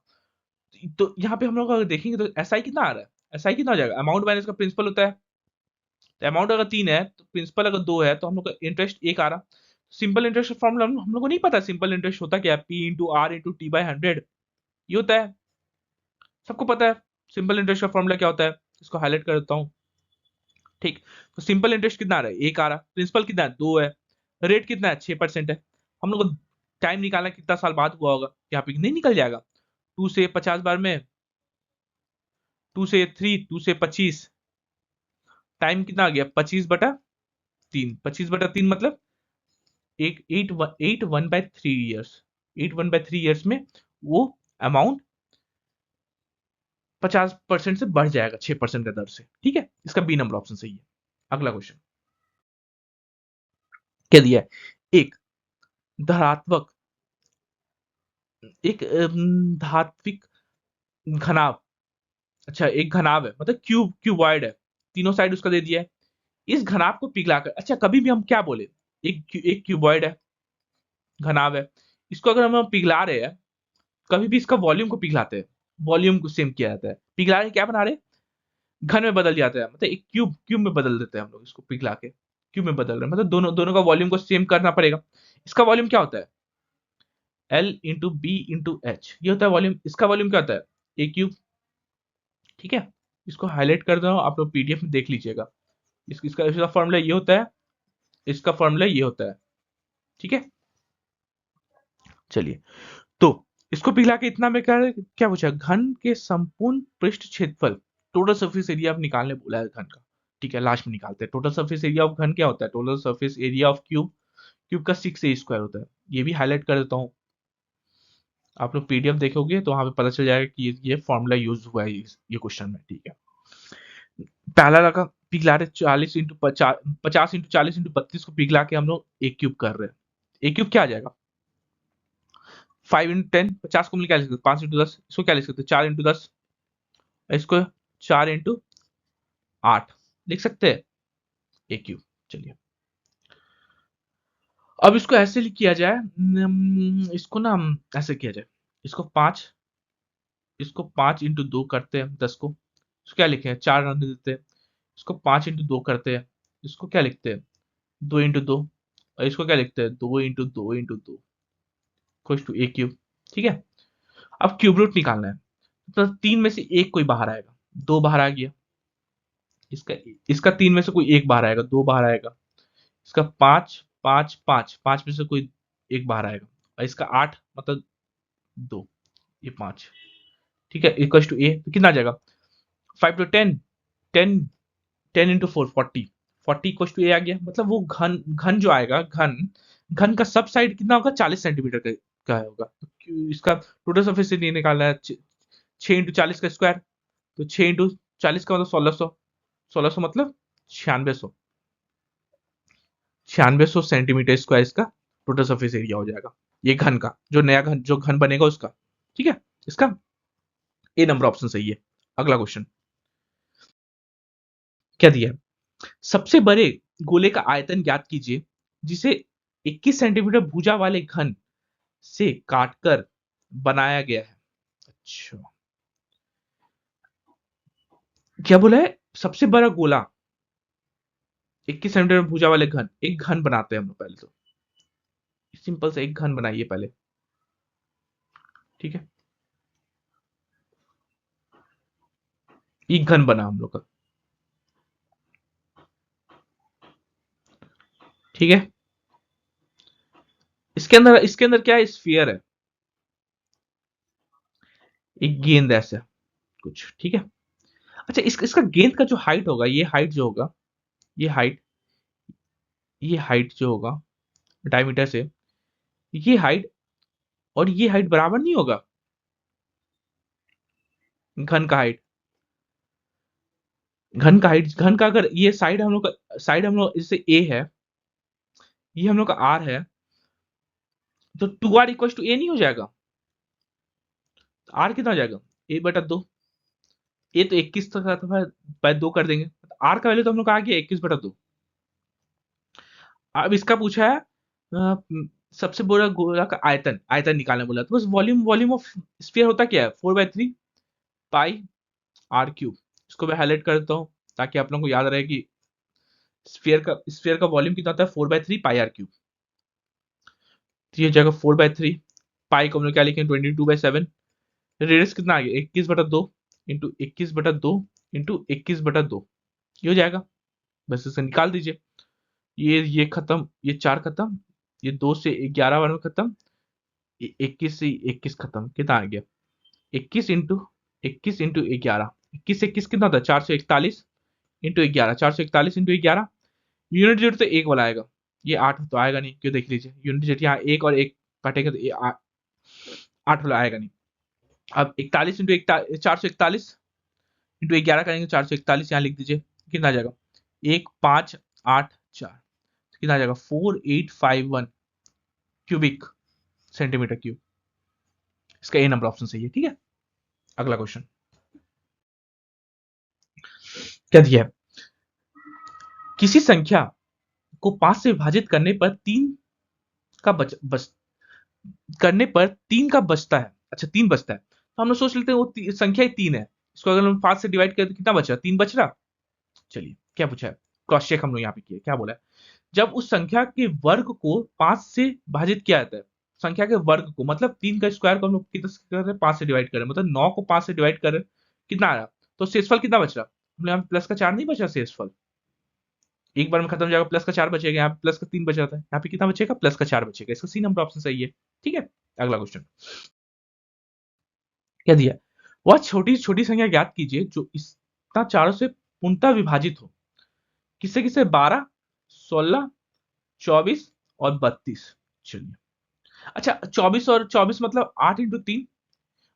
तो यहाँ पे हम लोग अगर देखेंगे तो एसआई कितना आ रहा है? एसआई कितना हो जाएगा? अमाउंट माइनस का प्रिंसिपल होता है, तो अमाउंट अगर 3 है तो प्रिंसिपल अगर 2 है, तो हम लोग का इंटरेस्ट 1 आ रहा। सिंपल इंटरेस्ट फॉर्मूला हम लोग को नहीं पता सिंपल इंटरेस्ट होता क्या है? P into R into T by 100, ये होता है, सबको पता है। सिंपल इंटरेस्ट का फॉर्मूला क्या होता है? इसको हाईलाइट कर देता हूँ। ठीक, तो सिंपल इंटरेस्ट कितना आ रहा है? 1 आ रहा। प्रिंसिपल कितना है? 2 है। रेट कितना है? 6% है। हम लोग को टाइम निकालना कितना साल बाद हुआ होगा? यहाँ पे नहीं निकल जाएगा? 2 से 50 बार में, 2 से 3, 2 से 25, टाइम कितना आ गया? 25/3। 25/3 मतलब एक 8 1/3 ईयर्स, 8 1/3 ईयर्स में वो अमाउंट 50% से बढ़ जाएगा 6% का दर से। ठीक है, इसका बी नंबर ऑप्शन सही है। अगला क्वेश्चन क्या दिया है? एक धनात्मक, एक धात्विक घनाभ। अच्छा, एक घनाभ है मतलब क्यूबॉइड है, तीनों साइड उसका दे दिया है। इस घनाभ को पिघलाकर, अच्छा कभी भी हम क्या बोले, एक क्यूबॉइड है, घनाभ है, इसको अगर हम पिघला रहे हैं, कभी भी इसका वॉल्यूम को पिघलाते हैं, वॉल्यूम को सेम किया जाता है, पिघला के क्या बना रहे हैं? घन में बदल जाता है, मतलब एक क्यूब क्यूब में बदल देते हैं हम लोग, इसको पिघला के क्यूब में बदल रहे हैं, मतलब दोनों दोनों का वॉल्यूम को सेम करना पड़ेगा। इसका वॉल्यूम क्या होता है? L into B into H, ये होता है वॉल्यूम। इसका वॉल्यूम क्या होता है? A cube. ठीक है, इसको हाईलाइट कर दो, आप लोग पीडीएफ में देख लीजिएगा। इसका फॉर्मूला ये होता है, इसका फॉर्मूला ये होता है। ठीक है, चलिए, तो इसको पिघला के इतना में क्या क्या पूछा? घन के संपूर्ण पृष्ठ क्षेत्रफल, टोटल सरफेस एरिया आप निकालने बोला है घन का। ठीक है, लास्ट में निकालते हैं। टोटल सरफेस एरिया ऑफ घन क्या होता है? Total surface area of cube, cube का 6a² होता है। ये भी हाईलाइट कर देता हूँ, आप लोग पीडीएफ देखोगे तो वहां पे पता चल जाएगा कि ये फॉर्मूला यूज हुआ है ये क्वेश्चन में। ठीक है, पहला लगा पिघला रहे 50 इंटू 40 इंटू 32 को पिघला के हम लोग एक क्यूब कर रहे हैं। एक क्यूब क्या आ जाएगा? 5 इंटू 10, 50 को मिल क्या लिख सकते? 5 इंटू 10, इसको क्या लिख सकते? 4 इंटू 10, इसको 4 इंटू 8 लिख सकते हैं, एक क्यूब। चलिए, अब इसको ऐसे किया जाए, इसको ना हम ऐसे किया जाए, इसको 5, इसको 5 इंटू 2 करते हैं 10 को, इसको क्या लिखे हैं? 4 रन देते हैं। इसको 5 इंटू 2 करते हैं, इसको क्या लिखते हैं? दो इंटू दो, और इसको क्या लिखते हैं, दो इंटू दो इंटू दो इक्वल टू ए क्यूब। ठीक है, अब क्यूब रूट निकालना है, तो तीन में से एक कोई बाहर आएगा, दो बाहर आ गया, इसका इसका तीन में से कोई एक बाहर आएगा, दो बाहर आएगा, इसका पांच पांच पांच पांच में से कोई एक बाहर आएगा, और इसका आठ मतलब दो, ये पांच। ठीक है, इक्वल टू ए, तो कितना आ जाएगा, five two ten, ten, ten into four forty, forty equal to A आ गया। मतलब वो घन घन जो आएगा, घन घन का सब साइड कितना होगा, 40 सेंटीमीटर का होगा। तो इसका टोटल सरफेस एरिया निकालना है, छह इंटू 40 का स्क्वायर, तो 6 इंटू 40 का मतलब 1600, 1600 मतलब 9600, 9600 सेंटीमीटर स्क्वायर इसका टोटल सरफेस एरिया हो जाएगा, ये घन का, जो नया घन जो घन बनेगा उसका। ठीक है, इसका ए नंबर ऑप्शन सही है। अगला क्वेश्चन क्या दिया है, सबसे बड़े गोले का आयतन ज्ञात कीजिए जिसे 21 सेंटीमीटर भुजा वाले घन से काटकर बनाया गया है। अच्छा, क्या बोला है, सबसे बड़ा गोला 21 सेंटीमीटर भुजा वाले घन, एक घन बनाते हैं हम लोग पहले, तो सिंपल से एक घन बनाइए पहले। ठीक है, एक घन बना हम लोग का। ठीक है, इसके अंदर क्या है, स्फीयर है, एक गेंद ऐसा कुछ। ठीक है, अच्छा इसका गेंद का जो हाइट होगा, ये हाइट जो होगा, ये हाइट, ये हाइट जो होगा डायमीटर से, ये हाइट और ये हाइट बराबर नहीं होगा, घन का हाइट, घन का हाइट, घन का अगर ये साइड हम लोग का, साइड हम लोग इससे ए है, ये हम लोग का आर है, तो टू आर इक्वल टू ए नहीं हो जाएगा, आर कितना हो जाएगा, ए बटा दो, ए तो 21 तक था, बाय दो कर देंगे, आर का वैल्यू तो हम लोग का आ गया 21/2। अब इसका पूछा है सबसे बड़ा गोला का आयतन, आयतन निकालने बोला, तो बस वॉल्यूम, वॉल्यूम ऑफ स्फीयर होता क्या है, 4/3 पाई आर क्यूब। इसको मैं हाईलाइट कर देता हूँ ताकि आप लोगों को याद रहे कि स्फीयर का वॉल्यूम कितना होता है, 4/3 पाई आर क्यूब। तो ये हो जाएगा 4/3, पाई को हम लोग क्या लिखेंगे, 22/7, रेडियस कितना आ गया, 21/2 इंटू 21/2 इंटू 21/2, ये हो जाएगा, बस इसे निकाल दीजिए। ये खत्म, ये चार खत्म, ये दो से 11 बार में खत्म, 21 से 21 खत्म, कितना आ गया, 21 इंटू 21 21 कितना होता है, 441 इंटू 11, 441 इंटू 11, यूनिट जेट तो एक वाला आएगा, ये आठ तो आएगा नहीं, क्यों, देख लीजिए यूनिट जेट यहाँ एक और एक काटेगा तो ये आठ वाला आएगा नहीं। अब 41 इंटू 441 इंटू 11 करेंगे, 441 यहाँ लिख दीजिए, कितना आ जाएगा, 1584, कितना आ जाएगा, 4851 क्यूबिक सेंटीमीटर क्यूब। इसका ए नंबर ऑप्शन सही है। ठीक है, अगला क्वेश्चन क्या दिया है, किसी संख्या को 5 से विभाजित करने पर 3 का करने पर 3 का बचता है, अच्छा 3 बचता है, तो हम लोग सोच लेते हैं वो संख्या ही 3 है, इसको अगर हम 5 से डिवाइड करें तो कितना बच रहा, 3 बच रहा। चलिए क्या पूछा है, क्रॉस चेक हम लोग यहाँ पे किया, क्या बोला है, जब उस संख्या के वर्ग को 5 से विभाजित किया जाता है, संख्या के वर्ग को मतलब 3 का स्क्वायर को हम लोग कितना कर रहे हैं, 5 से डिवाइड कर रहे हैं, मतलब 9 को 5 से डिवाइड कर रहे हैं, कितना आ रहा, तो शेषफल कितना बच रहा, हम लोग यहाँ प्लस का 4 नहीं बचा शेषफल, एक बार में खत्म हो जाएगा, प्लस का 4 बचेगा, यहाँ पे प्लस का 3 बचा था, यहाँ पे कितना बचेगा, प्लस का 4 बचेगा, इसका सी नंबर ऑप्शन सही है। ठीक है, अगला क्वेश्चन क्या दिया, वह छोटी छोटी संख्या ज्ञात कीजिए जो इतना चारों से पूर्णतः विभाजित हो, किससे किससे, 12, 16, 24 और 32। चलिए, अच्छा 24 और 24 मतलब 8 इंटू 3,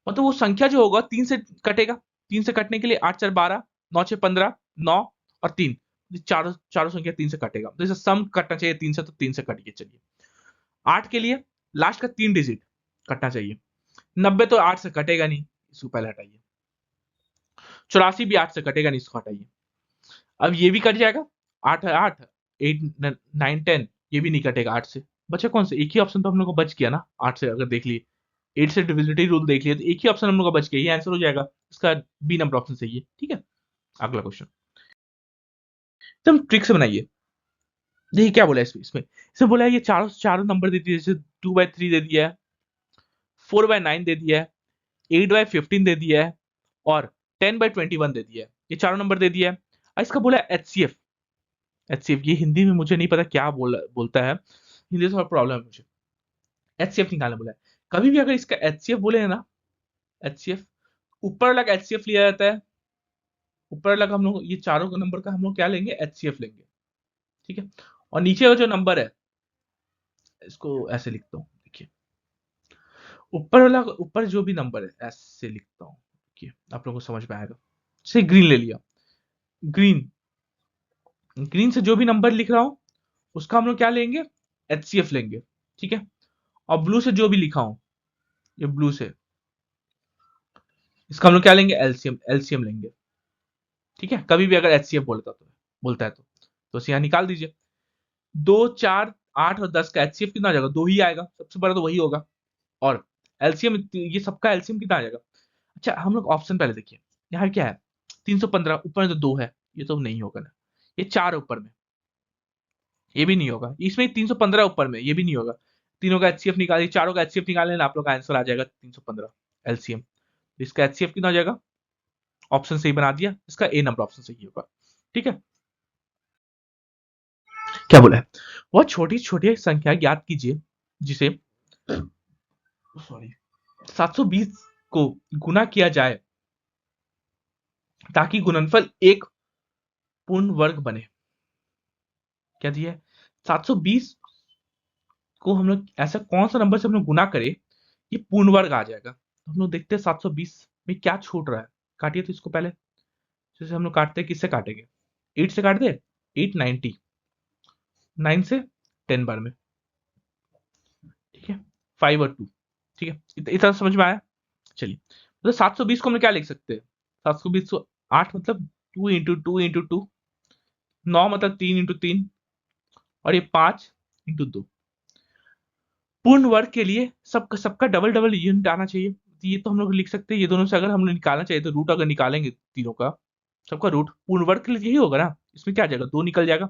मतलब वो संख्या जो होगा 3 से कटेगा, 3 से कटने के लिए 8 4 12, 9 6 15, 9 और 3, चारों चारों संख्या 3 से कटेगा, तो इसे सम कटना चाहिए 3 से, तो 3 से कट गया। चलिए 8 के लिए लास्ट का 3 डिजिट कटना चाहिए, 90 तो 8 से कटेगा नहीं, इसको पहले हटाइए, 84 भी 8 से कटेगा नहीं, इसको हटाइए, अब ये भी कट जाएगा, 8 है 8, 8 9 10, ये भी नहीं कटेगा 8 से, बचा कौन से, एक ही ऑप्शन तो हम लोग को बच गया ना 8 से, अगर देख लिए 8 से डिविजिबिलिटी रूल देख लिए तो एक ही ऑप्शन हम लोग का बच गया, ये आंसर हो जाएगा, इसका बी नंबर ऑप्शन सही है। ठीक है, अगला क्वेश्चन एकदम ट्रिक से बनाइए, देखिए क्या बोला है इसमें बोला है ये चारों चारों नंबर दे दिए, जैसे 2/3 दे दिया है, 4/9 दे दिया है, 8/15 दे दिया है और 10/21 दे दिया है। ये चारों नंबर दे दिया है। और इसका बोला है एचसीएफ। एचसीएफ ये हिंदी में मुझे नहीं पता क्या बोलता है, हिंदी से थोड़ा प्रॉब्लम है मुझे। एचसीएफ निकालना बोला है। कभी भी अगर इसका एचसीएफ बोले ना, एचसीएफ ऊपर वाला का एचसीएफ लिया जाता है, ऊपर वाला का हम लोग ये चारों का नंबर का हम लोग क्या लेंगे, एचसीएफ लेंगे। ठीक है। और नीचे का जो नंबर है, इसको ऐसे लिखता हूँ, देखिए ऊपर वाला, ऊपर जो भी नंबर है ऐसे लिखता हूँ, देखिए आप लोगों को समझ में आएगा। जैसे ग्रीन ले लिया, ग्रीन, ग्रीन से जो भी नंबर लिख रहा हूं उसका हम लोग क्या लेंगे, एचसीएफ लेंगे। ठीक है। और ब्लू से जो भी लिखा हूं, ये ब्लू से, इसका हम लोग क्या लेंगे, एलसीएम, एलसीएम लेंगे। ठीक है। कभी भी अगर एचसीएफ बोलता है तो इसे यहां निकाल दीजिए। 2, 4, 8 और 10 का एचसीएफ कितना आ जाएगा, 2 ही आएगा, सबसे बड़ा तो वही होगा। और एलसीएम, ये सबका एलसीएम कितना आ जाएगा। अच्छा हम लोग ऑप्शन पहले देखिए, यहाँ क्या है, 315, ऊपर में तो 2 है, ये तो नहीं होगा ना। ये 4 ऊपर में, ये भी नहीं होगा। इसमें 315 ऊपर में, ये भी नहीं होगा। तीनों का एचसीएफ निकालिए, चारों का एचसीएफ निकाल लेना, आप लोग का आंसर आ जाएगा 315 एलसीएम। इसका एचसीएफ कितना हो जाएगा, ऑप्शन सही बना दिया, इसका ए नंबर ऑप्शन सही होगा। ठीक है। क्या बोला है, वह छोटी छोटी संख्या ज्ञात कीजिए जिसे, सॉरी, 720 को गुना किया जाए ताकि गुणनफल एक पूर्ण वर्ग बने। क्या दिया है, 720 को हम लोग ऐसा कौन सा नंबर से हम लोग गुना करें ये पूर्ण वर्ग आ जाएगा। तो हम लोग देखते हैं 720 में क्या छूट रहा है। काटिए तो इसको पहले, जैसे हम लोग काटते हैं, किससे काटेंगे, 8 से काट दे, 890, 9 से 10 बार में। ठीक है। 5 और 2। ठीक है, इतना समझ में आया। चलिए, तो 720 को हम लोग क्या लिख सकते हैं, 720 को 8 मतलब 2 × 2 × 2, 9 मतलब 3 × 3, और ये 5 × 2। पूर्ण वर्ग के लिए सबका सबका डबल डबल यूनिट आना चाहिए। तो ये तो हम लोग लिख सकते हैं, ये दोनों से अगर हम लोग निकालना चाहिए तो रूट अगर निकालेंगे तीनों का, सबका रूट पूर्ण वर्ग के लिए यही होगा ना। इसमें क्या आ जाएगा, 2 निकल जाएगा,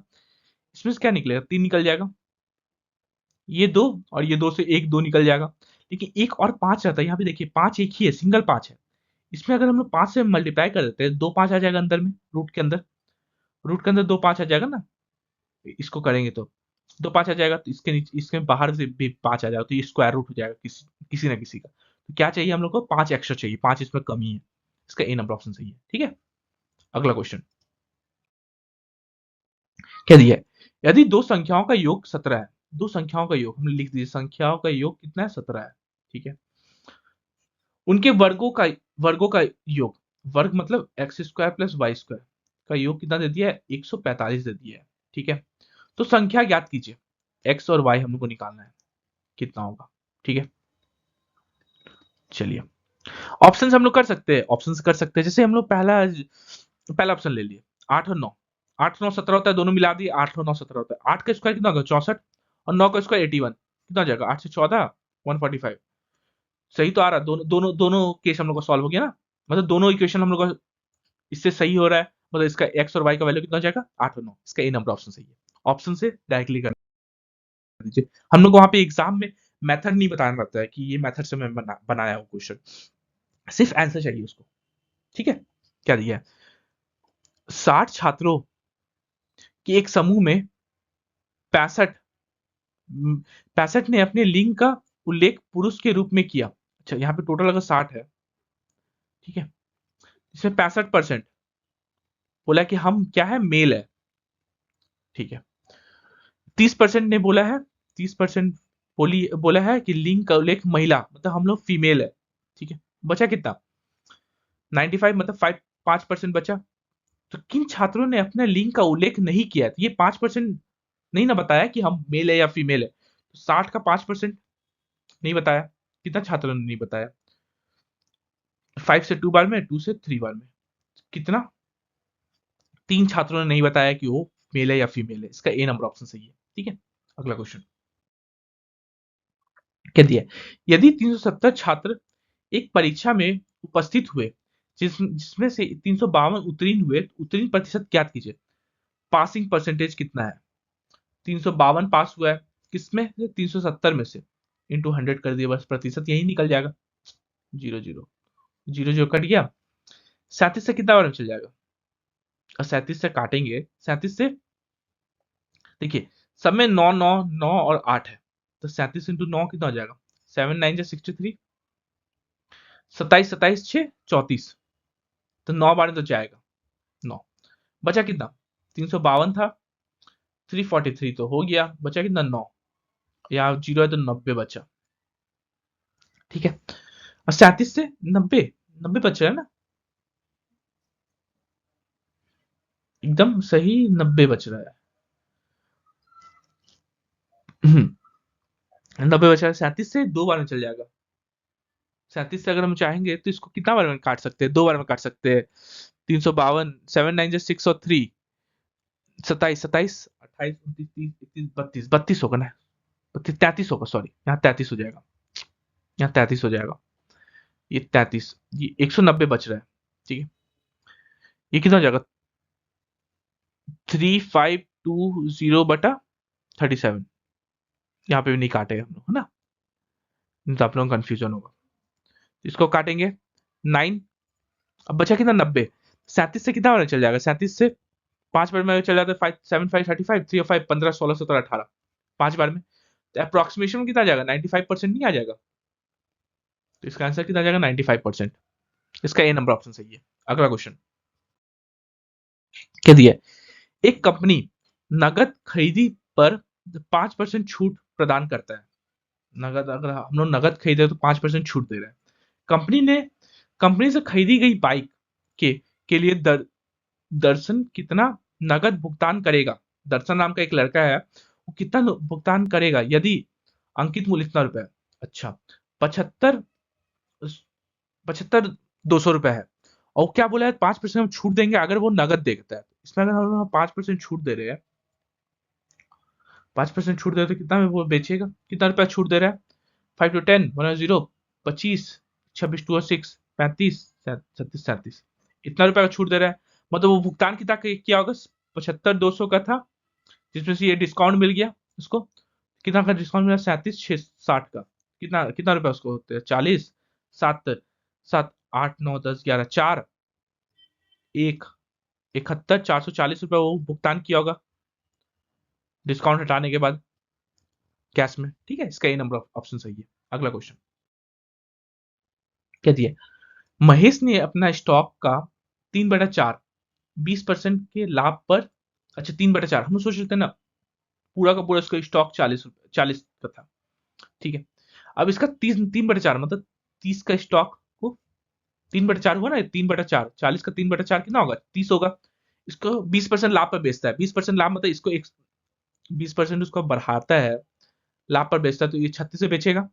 इसमें से क्या निकलेगा, 3 निकल जाएगा, ये 2 और ये 2 से एक 2 निकल जाएगा। लेकिन एक और 5 रहता है, यहाँ पे देखिए 5 एक ही है, सिंगल 5 है। इसमें अगर हम लोग 5 से मल्टीप्लाई कर देते हैं, 2 5 आ जाएगा अंदर में, रूट के अंदर, रूट के अंदर 2 5 आ जाएगा ना। इसको करेंगे तो 2 5 आ जाएगा, तो इसके नीचे, इसके बाहर से भी 5 आ जाएगा, तो ये स्क्वायर रूट हो जाएगा किसी किसी ना किसी का। तो क्या चाहिए हम लोग को, 5 एक्स्ट्रा चाहिए, 5 इसमें कमी है। इसका ए नंबर ऑप्शन सही है। ठीक है। अगला क्वेश्चन क्या दिया है, यदि दो संख्याओं का योग 17 है, दो संख्याओं का योग हमने लिख दिया, संख्याओं का योग कितना है, 17 है। ठीक है। उनके वर्गों का योग, वर्ग मतलब x square plus y square का योग कितना दे दिया है, 145 दे दिया है। ठीक है। तो संख्या ज्ञात कीजिए, एक्स और वाई हम लोग को निकालना है, कितना होगा। ठीक है। चलिए, ऑप्शन हम लोग कर सकते हैं, ऑप्शन कर सकते हैं, जैसे हम लोग पहला पहला ऑप्शन ले लिए, 8 और 9, 8 9 17 होता है, दोनों मिला दिए, 8 और 9 17 होता है। 8 का स्क्वायर कितना होगा, 64, और 9 का स्क्वायर 81, कितना हो जाएगा, 8 से 14 145। सही तो आ रहा है, दोनों दोनों दोनों केस हम लोग का सॉल्व हो गया ना, मतलब दोनों इक्वेशन हम लोग का इससे सही हो रहा है, मतलब इसका एक्स और वाई का वैल्यू कितना हो जाएगा, 8 और 9। इसका ए नंबर ऑप्शन सही है। ऑप्शन से डायरेक्टली कर दीजिए। हम लोग को वहां पे एग्जाम में मेथड नहीं बताना रहता है कि ये मेथड से मैं बनाया हूँ क्वेश्चन, सिर्फ आंसर चाहिए उसको। ठीक है। क्या दिया है, 60 छात्रों के एक समूह में 65 65 ने अपने लिंग का उल्लेख पुरुष के रूप में किया। अच्छा यहाँ पे टोटल अगर 60 है, ठीक है, इसमें 65% बोला कि हम क्या है, मेल है। ठीक है। 30% ने बोला है, 30% बोला है कि लिंग का उल्लेख महिला, मतलब हम लोग फीमेल है। ठीक है। बचा कितना, 95, मतलब 5% बचा। तो किन छात्रों ने अपने लिंग का उल्लेख नहीं किया, तो ये 5% नहीं ना बताया कि हम मेल है या फीमेल है। तो 60 का 5% नहीं बताया, कितना छात्रों ने नहीं बताया, 5 से 2 बार में, 2 से 3 बार में, कितना, 3 छात्रों ने नहीं बताया कि वो मेल है या फीमेल है। इसका ए नंबर ऑप्शन सही है। ठीक है। अगला क्वेश्चन क्या दिया है, यदि 370 छात्र एक परीक्षा में उपस्थित हुए जिसमें से 352 उत्तीर्ण हुए, तो उत्तीर्ण प्रतिशत ज्ञात कीजिए। पासिंग परसेंटेज कितना है। 352 पास हुआ है किसमें, 370 में से, इंटू 100 कर दिया, बस प्रतिशत यही निकल जाएगा, 0 0 कट गया। 37 से कितना बार में चल जाएगा, और 37 से काटेंगे, 37 से देखिए सब में 9 9 9 और 8 है, तो 37 इंटू 9 कितना हो जाएगा, 7 9 जा 63, 27 27 6 34, तो 9 बार में तो जाएगा 9, बचा कितना, 352 था, 343 तो हो गया, बचा कितना 9, यहाँ 0 है तो 90 बचा, ठीक है। और 37 से 90, 90 बच रहा है ना, एकदम सही 90 बच रहा है। 90 बचा है, 37 से 2 बार में चल जाएगा, 37 से अगर हम चाहेंगे तो इसको कितना बार में काट सकते हैं, 2 बार में काट सकते हैं, 352, 7 9 6 और 3, 27 27 28 29 30 31 32, 32 होगा ना, 33 होगा, सॉरी यहाँ 33 हो जाएगा, यहाँ 33 हो जाएगा, ये 33, ये 190 बच रहा है, ठीक है। ये कितना हो जाएगा, 3520 बटा 37, यहाँ पे भी नहीं काटे हम लोग, है ना, नहीं तो आप लोगों को कंफ्यूजन होगा, इसको काटेंगे 9, अब बचा कितना 90, 37 से कितना बार में चल जाएगा, 37 से 5 बार में चल जाता है, 5 7 5 35 3 और 5 15 16 17 18, 5 बार में, तो अप्रोक्सीमेशन में कितना आ जाएगा, 95% नहीं आ जाएगा, तो इसका आंसर कितना आ जाएगा, 95%, इसका ए नंबर ऑप्शन सही है। अगला क्वेश्चन क्या दिया है, एक कंपनी नगद खरीदी पर 5% छूट प्रदान करता है, नगद अगर हम लोग नगद खरीदे तो 5% छूट दे रहा है, कंपनी ने कंपनी से खरीदी गई बाइक के के लिए दर्शन कितना नगद भुगतान करेगा, दर्शन नाम का एक लड़का है, वो कितना भुगतान करेगा यदि अंकित मूल्य इतना रुपए है, अच्छा 75 75 200 रुपए है, और क्या बोला है 5% हम छूट देंगे अगर वो नगद देता है, इसमें अगर हम 5% छूट दे रहे हैं, 5% छूट दे रहे हैं तो कितना में वो बेचेगा, कितना रुपया छूट दे रहा है, 5 to 10 1 0 25 26 2 और 6 35 36 37, इतना रुपया का छूट दे रहा है, मतलब वो भुगतान कितना किया होगा, 75 200 का था, जिसमें से ये डिस्काउंट मिल गया उसको, कितना का डिस्काउंट मिला, 37 6 60 का, कितना कितना रुपया उसको होते हैं, 40 7 7 8 9 10 11 4 1 71 440 रुपया वो भुगतान किया होगा डिस्काउंट हटाने के बाद कैश में, ठीक है, इसका ये नंबर ऑप्शन सही है। अगला क्वेश्चन क्या दिया, महेश ने अपना स्टॉक का 3/4 20% के लाभ पर, अच्छा 3/4 हम सोच रहे थे ना, पूरा का पूरा इसका स्टॉक 40 का था, ठीक है, अब इसका 3/4 मतलब 30 का स्टॉक को 3/4 हुआ ना, 3/4 40 का 3/4 कितना होगा, 30 होगा, इसको 20% लाभ पर बेचता है, 20% लाभ मतलब इसको 20% उसको बढ़ाता है, लाभ पर बेचता है, तो ये 36 से बेचेगा,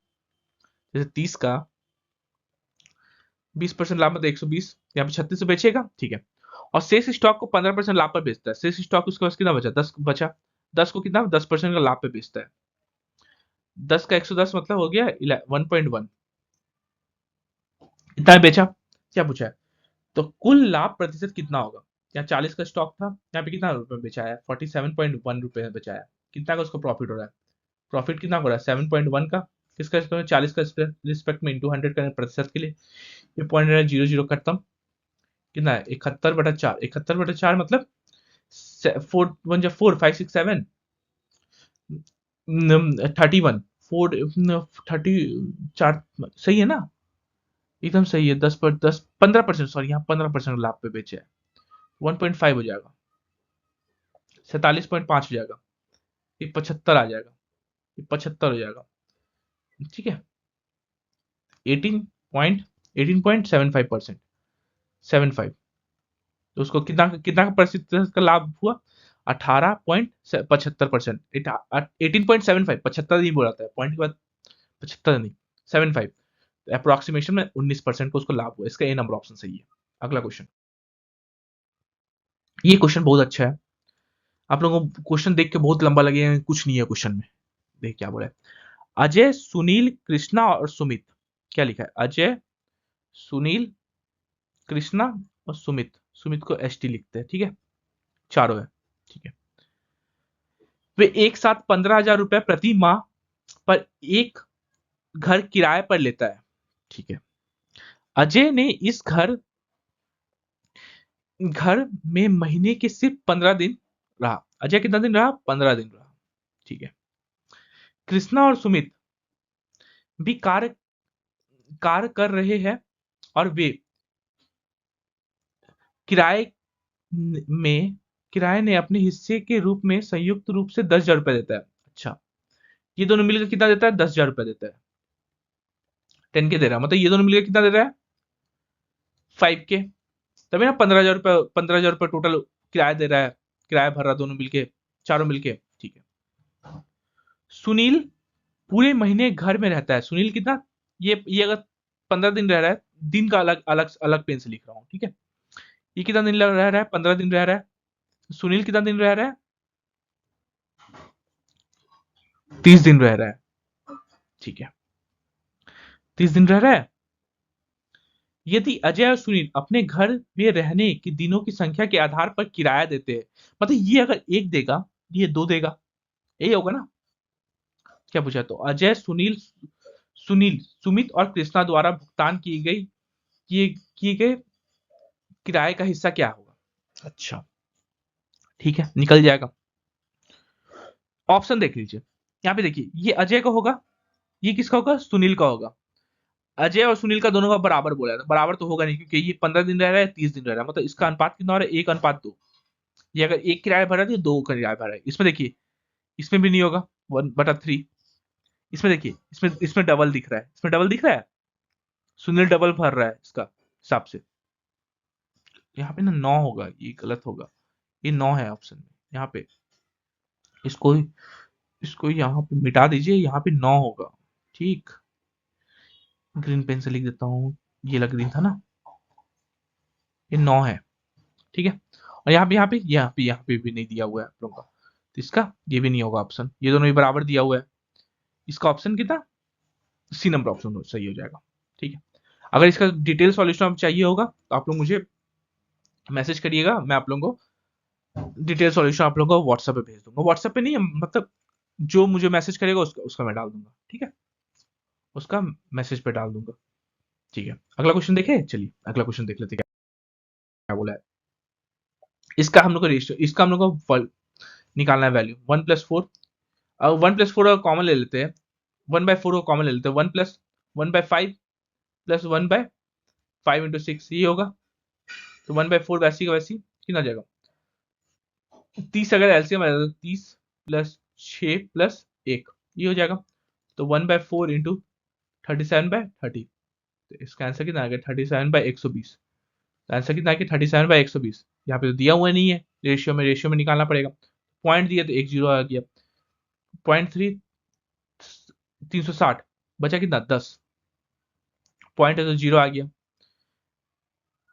जैसे 30 का 20% लाभ मतलब 120, यहाँ पे 36 से बेचेगा, ठीक है, और शेष स्टॉक को 15% लाभ पर बेचता है, शेष स्टॉक उसके पास कितना बचा, 10 बचा, 10 को कितना 10% का लाभ पे बेचता है, 10 का 110 मतलब हो गया 1.1, इतना बेचा, क्या पूछा है, तो कुल लाभ प्रतिशत कितना होगा, यहाँ 40 का स्टॉक था, यहाँ पे कितना रुपए बेचा है, 47.1 रुपए बचाया, कितना का उसको प्रॉफिट हो रहा है, प्रॉफिट कितना हो रहा है 7.1 का, किसका 40 का रिस्पेक्ट में इंटू 100 करने प्रतिशत के लिए, ये पॉइंट 0 0 खत्म, कितना है 71/4, 71/4 मतलब 4 1 4 5 6 7 31, 4 30 4 सही है ना, एकदम सही है, 15%, सॉरी यहाँ 15% लाभ पे बेचे है, 1.5 हो जाएगा, 47.5 हो जाएगा, ये 75 आ जाएगा, ये 75 हो जाएगा, ठीक है, 18.75%, 75, तो उसको कितना कितना का प्रतिशत का लाभ हुआ, 18.75%, 18.75, 75 नहीं बोला था, पॉइंट के बाद 75 नहीं, 75, अप्रोक्सीमेशन में 19% को उसको लाभ हुआ, इसका ए नंबर ऑप्शन सही है। अगला क्वेश्चन, ये क्वेश्चन बहुत अच्छा है, आप लोगों को क्वेश्चन देख के बहुत लंबा लगेगा, कुछ नहीं है क्वेश्चन में, देख क्या बोला है, अजय सुनील कृष्णा और सुमित, क्या लिखा है, अजय सुनील कृष्णा और सुमित, सुमित को एस टी लिखते हैं, ठीक है, चारों है, ठीक है, वे एक साथ 15,000 रुपए प्रति माह पर एक घर किराए पर लेता है। ठीक है, अजय ने इस घर घर में महीने के सिर्फ 15 दिन रहा। अजय कितना दिन रहा? 15 दिन रहा। ठीक है, कृष्णा और सुमित भी कार्य कार्य कर रहे हैं और वे किराए में किराए ने अपने हिस्से के रूप में संयुक्त रूप से 10,000 रुपए देता है। अच्छा, ये दोनों मिलकर कितना देता है? 10,000 रुपए देता है। 10 के दे रहा है, मतलब ये दोनों मिलकर कितना दे रहा है? 5 के। तभी ना 15,000 रुपए टोटल किराया दे रहा है, किराया भर रहा दोनों मिलके, चारों मिलके। ठीक है, सुनील पूरे महीने घर में रहता है। सुनील कितना, ये अगर 15 दिन रह रहा है, दिन का अलग अलग अलग पेन से लिख रहा हूं। ठीक है, ये कितना दिन रह रहा है? 15 दिन रह रहा है। सुनील कितना दिन रह रहा है? 30 दिन रह रहा है। ठीक है, 30 दिन रह रहा है। यदि अजय और सुनील अपने घर में रहने की दिनों की संख्या के आधार पर किराया देते हैं, मतलब ये अगर एक देगा, ये दो देगा, यही होगा ना? क्या पूछा? तो अजय, सुनील, सुमित और कृष्णा द्वारा भुगतान किए गए किराए का हिस्सा क्या होगा? अच्छा, ठीक है, निकल जाएगा। ऑप्शन देख लीजिए, यहाँ पे देखिए, ये अजय का होगा, ये किसका होगा? सुनील का होगा। अजय और सुनील का दोनों का बराबर बोला था, बराबर तो होगा नहीं, क्योंकि ये 15 दिन रह रहा है, 30 दिन रह रहा है, मतलब इसका अनुपात कितना हो रहा है? 1:2। ये अगर एक किराया भरा है तो 2 किराया भरा है। इसमें देखिए, इसमें भी नहीं होगा, 1/3। इसमें देखिए, इसमें डबल दिख रहा है, इसमें डबल दिख रहा है, सुनील डबल भर रहा है इसका हिसाब से। यहाँ पे ना 9 होगा, ये गलत होगा, ये 9 है ऑप्शन में यहाँ पे। इसको इसको यहाँ पे मिटा दीजिए, यहाँ पे 9 होगा। ठीक, ग्रीन पेन से लिख देता हूँ, ये लग ग्रीन था ना, ये 9 है। ठीक है, और यहाँ पे भी नहीं दिया हुआ है आप लोगों का, तो इसका ये भी नहीं होगा ऑप्शन, ये दोनों भी बराबर दिया हुआ है। इसका ऑप्शन कितना? सी नंबर ऑप्शन सही हो जाएगा। ठीक है, अगर इसका डिटेल सॉल्यूशन आप चाहिए होगा तो आप लोग मुझे मैसेज करिएगा, मैं आप लोगों को डिटेल सॉल्यूशन आप लोगों को व्हाट्सएप पे भेज दूंगा। व्हाट्सएप पे नहीं, मतलब जो मुझे मैसेज करेगा उसका मैं डाल दूंगा। ठीक है, उसका मैसेज पे डाल दूंगा। ठीक है, अगला क्वेश्चन देखे, चलिए अगला क्वेश्चन देख लेते हैं क्या बोला है। इसका हम लोग को रेशियो, इसका हम लोग को निकालना है वैल्यू 1+4। अब 1+4 का कॉमन ले लेते हैं, 1/4 को कॉमन ले लेते हैं, 1+1/5 प्लस 1/5 इंटू 6, ये होगा। तो 1/4 वैसी का वैसी कितना जाएगा? 30 अगर एलसीएम आएगा तो 30 प्लस 6 प्लस 1, ये हो जाएगा। तो 1/4 इंटू 37/30, तो इसका आंसर कितना आ गया? 37/120। आंसर कितना आ गया? 37/120। यहाँ पे तो दिया हुआ नहीं है, रेशियो में निकालना पड़ेगा। पॉइंट दिया तो एक जीरो आ गया, 0.3 360, बचा कितना? 10 पॉइंट है तो जीरो आ गया,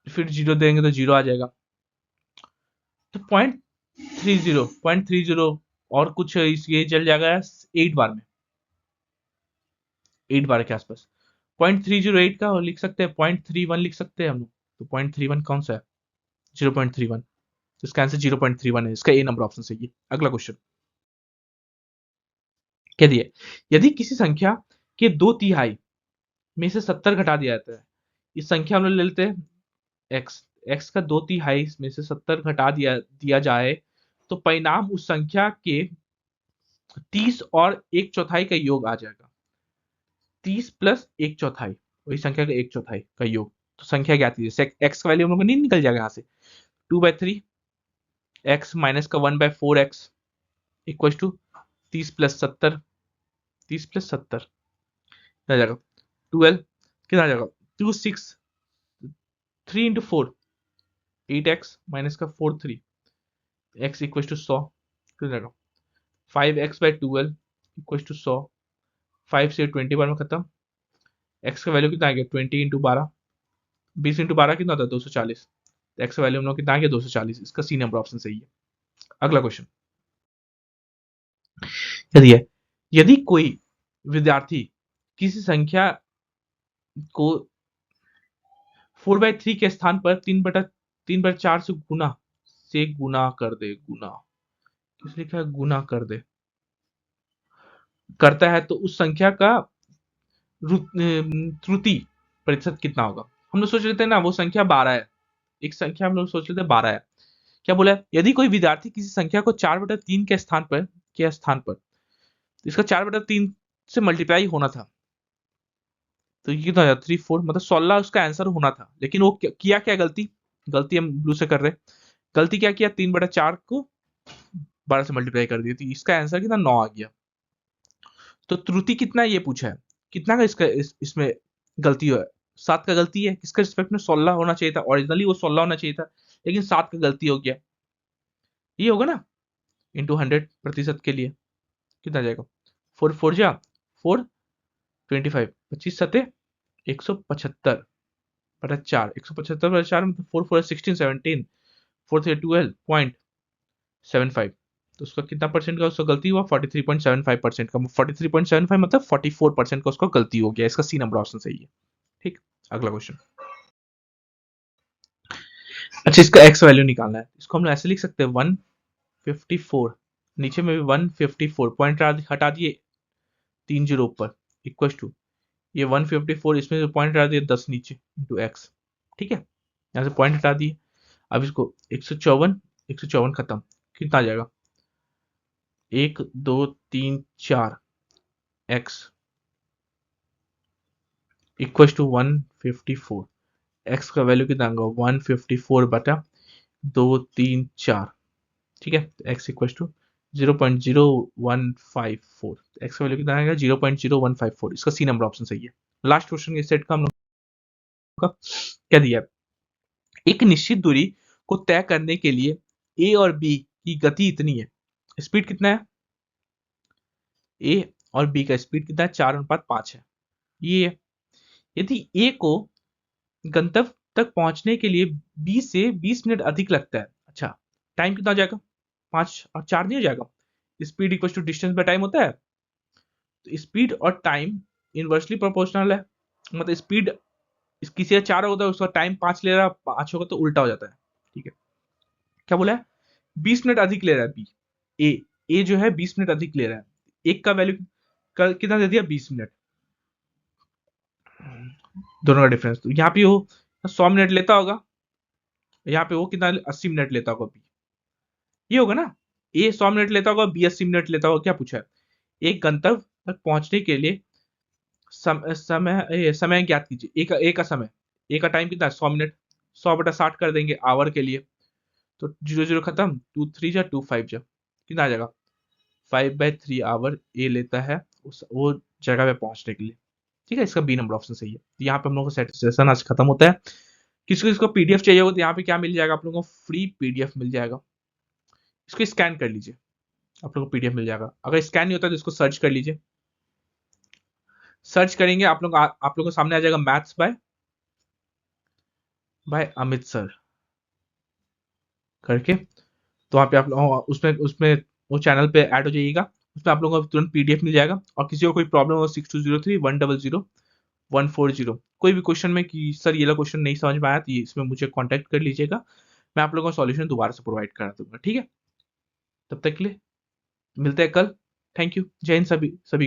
फिर जीरो देंगे तो जीरो आ जाएगा। तो 0.30 और कुछ ये चल जाएगा 8 बार में, 8 बार के आसपास। 0.308 का लिख सकते हैं, 0.31 लिख सकते हैं हम लोग। तो 0.31 कौन सा है? 0.31, तो इसका आंसर 0.31 है, इसका ए नंबर ऑप्शन सही है। अगला क्वेश्चन क्या दिया? यदि किसी संख्या के 2/3 में से 70 घटा दिया जाता है, इस संख्या हम लोग ले लेते हैं एक्स, एक्स का 2/3 में से 70 घटा दिया जाए तो परिणाम उस संख्या के 30 और 1/4 का योग आ जाएगा। 30 प्लस 1/4, वही संख्या का 1/4 का योग। तो संख्या क्या आती है? एक्स का वैल्यू हम लोग को नहीं निकल जाएगा यहाँ से, 2/3 एक्स माइनस का 1/4 x equal to 30 plus 70, 30 plus 70 कितना आ जाएगा? 12, कितना आ जाएगा? 26, 3 इंटू 4, 8x माइनस का 4 3, x इक्वल टू 100, कितना जाएगा? 5x/12 equal to 100। 5 से 20 बार में खत्म। x का वैल्यू कितना आ गया? 20 इंटू 12, 20 इंटू 12 कितना होता है? 240। एक्स का वैल्यू हम लोग कितना आ गया? 240। इसका सी नंबर ऑप्शन सही है। अगला क्वेश्चन यदि है, यदि कोई विद्यार्थी किसी संख्या को 4/3 के स्थान पर 3/4 से गुना कर दे, गुना किस लिखा है? गुना कर दे, करता है तो उस संख्या का त्रुटि प्रतिशत कितना होगा। हम लोग सोच लेते हैं ना वो संख्या 12 है, एक संख्या हम लोग सोच लेते हैं 12 है। क्या बोला है, यदि कोई विद्यार्थी किसी संख्या को 4/3 के स्थान पर इसका 4/3 से मल्टीप्लाई होना था, तो ये कितना 3 4 मतलब 16 उसका आंसर होना था, लेकिन वो किया क्या गलती, गलती हम ब्लू से कर रहे हैं, गलती क्या किया, 3/4 को 12 से मल्टीप्लाई कर दी थी, इसका आंसर कितना 9 आ गया। तो त्रुटि कितना है ये पूछा है, कितना का इसका इसमें गलती है, 7 का गलती है, किसका रिस्पेक्ट में 16 होना चाहिए था, ओरिजिनली वो 16 होना चाहिए था, लेकिन 7 का गलती हो गया, ये होगा ना इंटू 100% के लिए कितना जाएगा, 4 4 जा 4 25 25 175/4, 175/4 मतलब 4 4 16 17 4 3 12.75, तो उसका कितना परसेंट का उसका गलती हुआ 43.75% का, 43.75 मतलब 44% का उसका गलती हो गया, इसका सी नंबर ऑप्शन सही है। ठीक, अगला क्वेश्चन। अच्छा, इसका एक्स वैल्यू निकालना है, इसको हम लोग ऐसे लिख सकते हैं 154, नीचे में भी 154 पॉइंट हटा दिए 3 जीरो ऊपर, इक्वल टू ये 154, इसमें जो पॉइंट हटा दिए 10 नीचे इंटू एक्स। ठीक है, यहाँ से पॉइंट हटा दिए, अब इसको 154 खत्म, कितना आ जाएगा 1 2 3 4 एक्स इक्वल टू 154, एक्स का वैल्यू कितना होगा 154/2 3 4, ठीक है, एक्स इक्वल टू 0.0154, एक्स का वैल्यू कितना आएगा 0.0154, इसका सी नंबर ऑप्शन सही है। लास्ट क्वेश्चन के सेट का हम लोग का क्या दिया है, एक निश्चित दूरी को तय करने के लिए ए और बी की गति इतनी है, स्पीड कितना है, ए और बी का स्पीड कितना है 4:5 है, ये है। यदि ए को गंतव्य तक पहुंचने के लिए बी से 20 मिनट अधिक लगता है, अच्छा टाइम कितना हो जाएगा, 5 और 4 नहीं हो जाएगा, speed equal to distance by time होता है, तो स्पीड और टाइम इनवर्सली प्रोपोर्शनल है, मतलब स्पीड किसी का 4 होता है उसका टाइम 5 ले रहा है, 5 होगा तो उल्टा हो जाता है। ठीक है, क्या बोला है 20 मिनट अधिक ले रहा है बी, ए जो है 20 मिनट अधिक ले रहा है, एक का वैल्यू कितना दे दिया 20 मिनट, दोनों का डिफरेंस, तो यहाँ पे वो 100 मिनट लेता होगा, यहाँ पे वो कितना 80 मिनट लेता होगा बी, ये होगा ना, ए 100 मिनट लेता होगा बी 80 मिनट लेता होगा, क्या पूछा है, एक गंतव्य तक पहुंचने के लिए समय ज्ञात कीजिए, ए का समय, ए का टाइम कितना है 100 मिनट, 100/60 कर देंगे आवर के लिए, तो 0 0 खत्म, 2 3 जा 2 5 जा कितना आ जाएगा 5/3 आवर ए लेता है वो जगह पे पहुंचने के लिए। ठीक है, इसका बी नंबर ऑप्शन सही है। यहाँ पे हम लोग का सेशन आज खत्म होता है। किसी को इसको पीडीएफ चाहिए हो तो यहाँ पे क्या मिल जाएगा आप लोगों को, फ्री पीडीएफ मिल जाएगा, इसको स्कैन कर लीजिए, आप लोगों को पीडीएफ मिल जाएगा, अगर स्कैन नहीं होता तो इसको सर्च कर लीजिए, सर्च करेंगे आप लोग को सामने आ जाएगा मैथ्स बाय अमित सर करके, तो वहाँ पे आप लोग उसमें उसमें वो चैनल पे ऐड हो जाइएगा, उसमें आप लोगों को तुरंत पीडीएफ मिल जाएगा, और किसी को कोई प्रॉब्लम हो 6203 100 140 कोई भी क्वेश्चन में कि सर ये वाला क्वेश्चन नहीं समझ में आया तो इसमें मुझे कांटेक्ट कर लीजिएगा, मैं आप लोगों को सॉल्यूशन दोबारा से प्रोवाइड करा दूंगा। ठीक है, तब तक के लिए मिलते हैं कल, थैंक यू, जय हिंद सभी सभी।